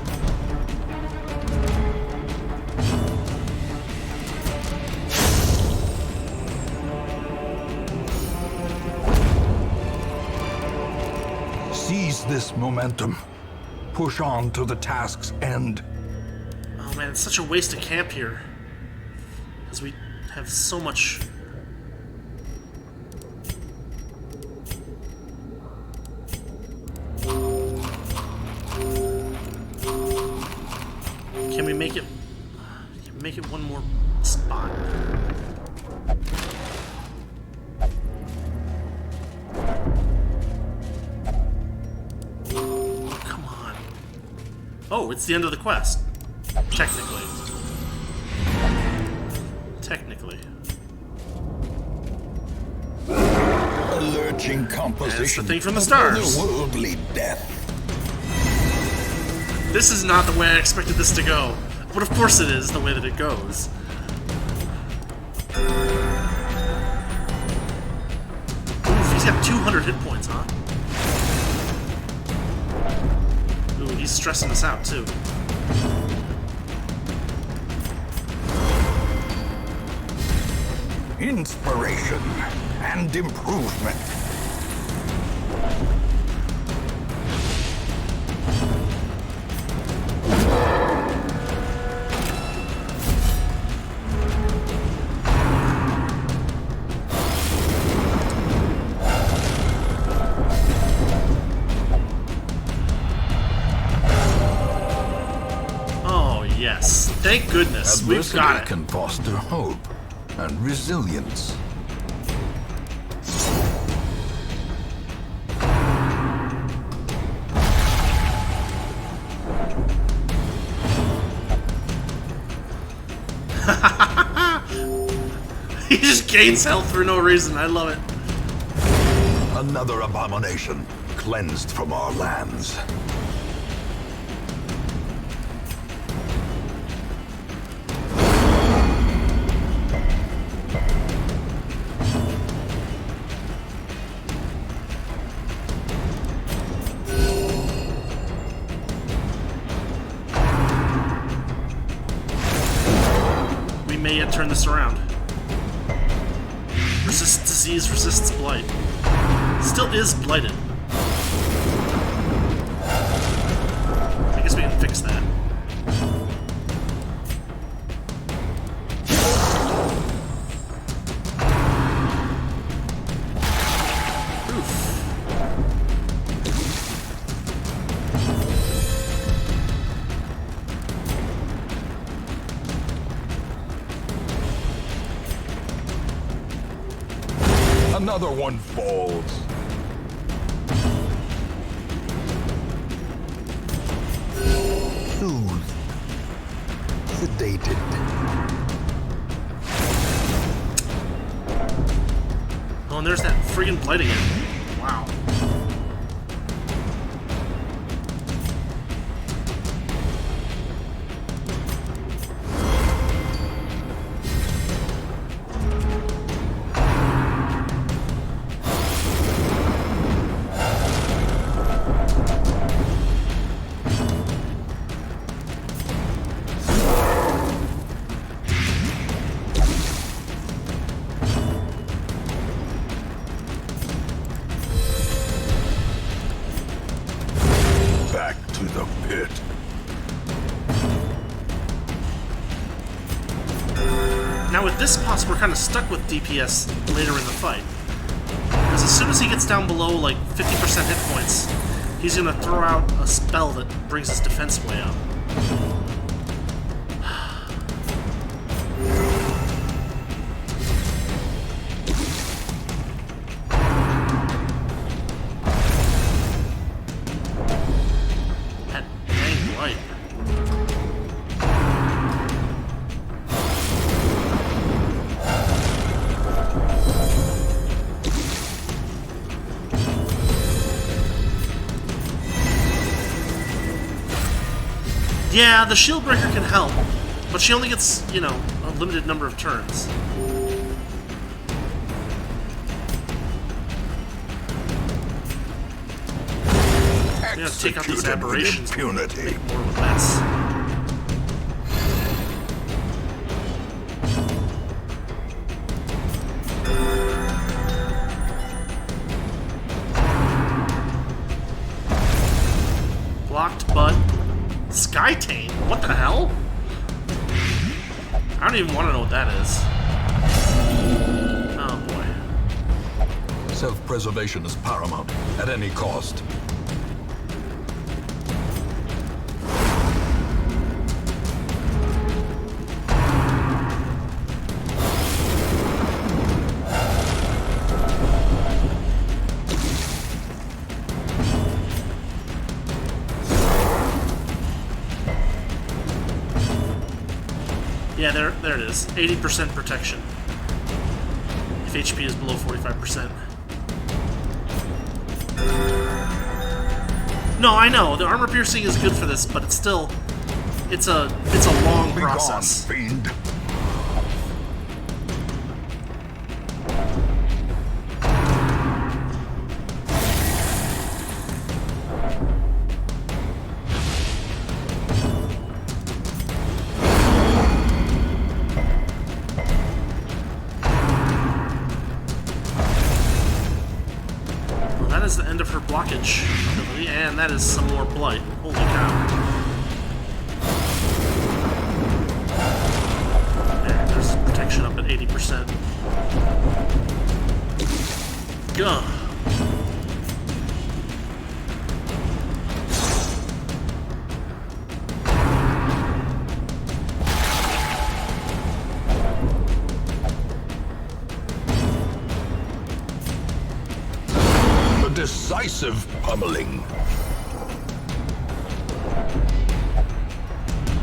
Seize this momentum. Push on to the task's end. Oh man, it's such a waste of camp here. Because we have so much... Can we make it... Make it one more spot? Come on. Oh, it's the end of the quest. Technically. Technically. A lurching composition. That's the thing from the of stars. otherworldly death. This is not the way I expected this to go. But of course it is the way that it goes. Oof, he's got 200 hit points, huh? Ooh, he's stressing us out, too. Inspiration and improvement. Oh, yes. Thank goodness. We've Adversity got it. can foster hope and resilience. He just gains health for no reason. I love it. Another abomination cleansed from our lands. We may yet turn this around. Resists disease, resists blight. Still is blighted. I guess we can fix that. Oof. Another one falls. Soothed. Sedated. Oh, and there's that friggin' blight again. Wow. Back to the pit. Now with this boss, we're kind of stuck with DPS later in the fight. Because as soon as he gets down below like 50% hit points, he's going to throw out a spell that brings his defense way up. That dang blight. Yeah, the shield breaker can help, but she only gets, you know, a limited number of turns. You know, take out these Executed with aberrations, impunity. make more of a mess. Blocked, but Skytane? What the hell? I don't even want to know what that is. Oh boy. Self-preservation is paramount, at any cost. Yeah, there it is. 80% protection. If HP is below 45%. No, I know. The armor piercing is good for this, but it's still it's a long process. Be gone, fiend. Well, that is the end of her blockage ability, and that is some more blight. Holy cow. There's protection up at 80%. Gah. A decisive pummeling.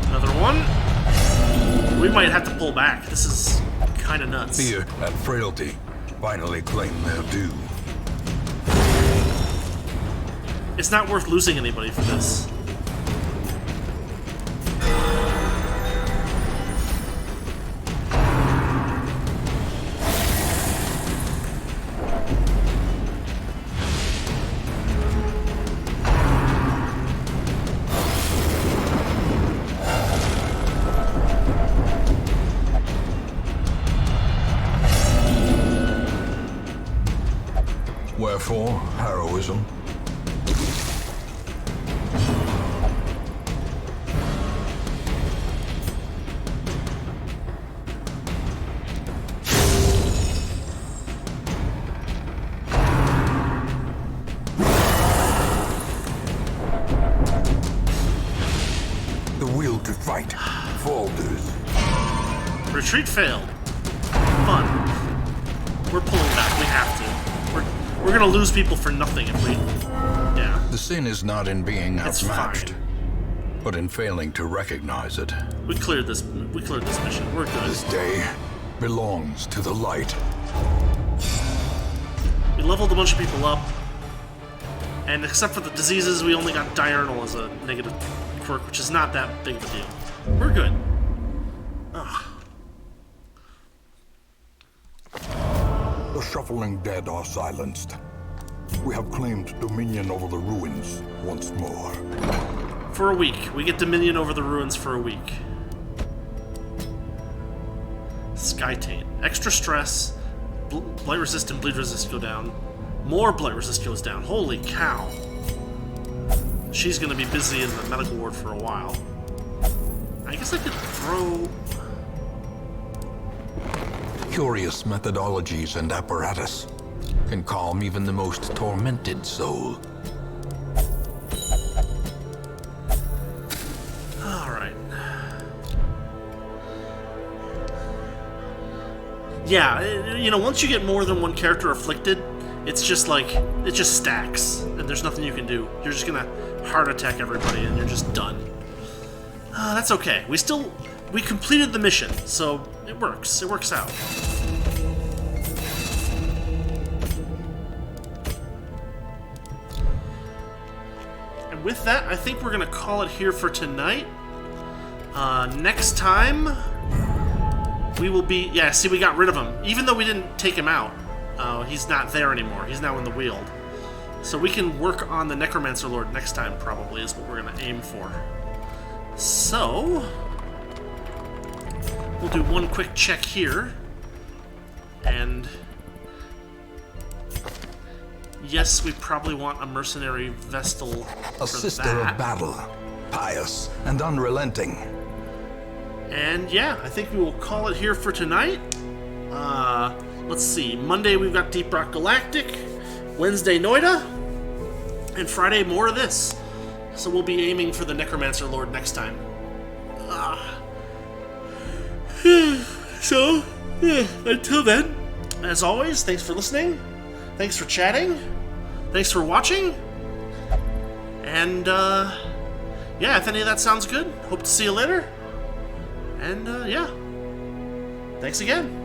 Another one. We might have to pull back. This is kind of nuts. Fear and frailty finally claim their due. It's not worth losing anybody for this. Wherefore, heroism. The will to fight falters. Retreat failed. Fun. We're pulling back. We have to. We're gonna lose people for nothing if we... Yeah. The sin is not in being It's outmatched, fine. but in failing to recognize it. We cleared this mission. We're good. This day belongs to the light. We leveled a bunch of people up. And except for the diseases, we only got diurnal as a negative quirk, which is not that big of a deal. We're good. Ugh. The shuffling dead are silenced. We have claimed dominion over the ruins once more. For a week. We get dominion over the ruins for a week. Sky Taint. Extra stress. Blight resist and bleed resist go down. More blight resist goes down. Holy cow. She's gonna be busy in the medical ward for a while. I guess I could throw... Curious methodologies and apparatus can calm even the most tormented soul. Alright. Yeah, you know, once you get more than one character afflicted, it's just like, it just stacks, and there's nothing you can do. You're just gonna heart attack everybody, and you're just done. That's okay. We completed the mission, so it works. It works out. And with that, I think we're gonna call it here for tonight. Next time, we will be... Yeah, see, we got rid of him. Even though we didn't take him out, he's not there anymore. He's now in the Weald. So we can work on the Necromancer Lord next time, probably, is what we're gonna aim for. So... we'll do one quick check here. And... yes, we probably want a mercenary Vestal for A sister that. of battle, pious and unrelenting. And yeah, I think we will call it here for tonight. Let's see. Monday we've got Deep Rock Galactic. Wednesday Noida. And Friday more of this. So we'll be aiming for the Necromancer Lord next time. So, yeah, until then, as always, thanks for listening. Thanks for chatting. Thanks for watching. And, yeah, if any of that sounds good, hope to see you later. And, yeah. Thanks again.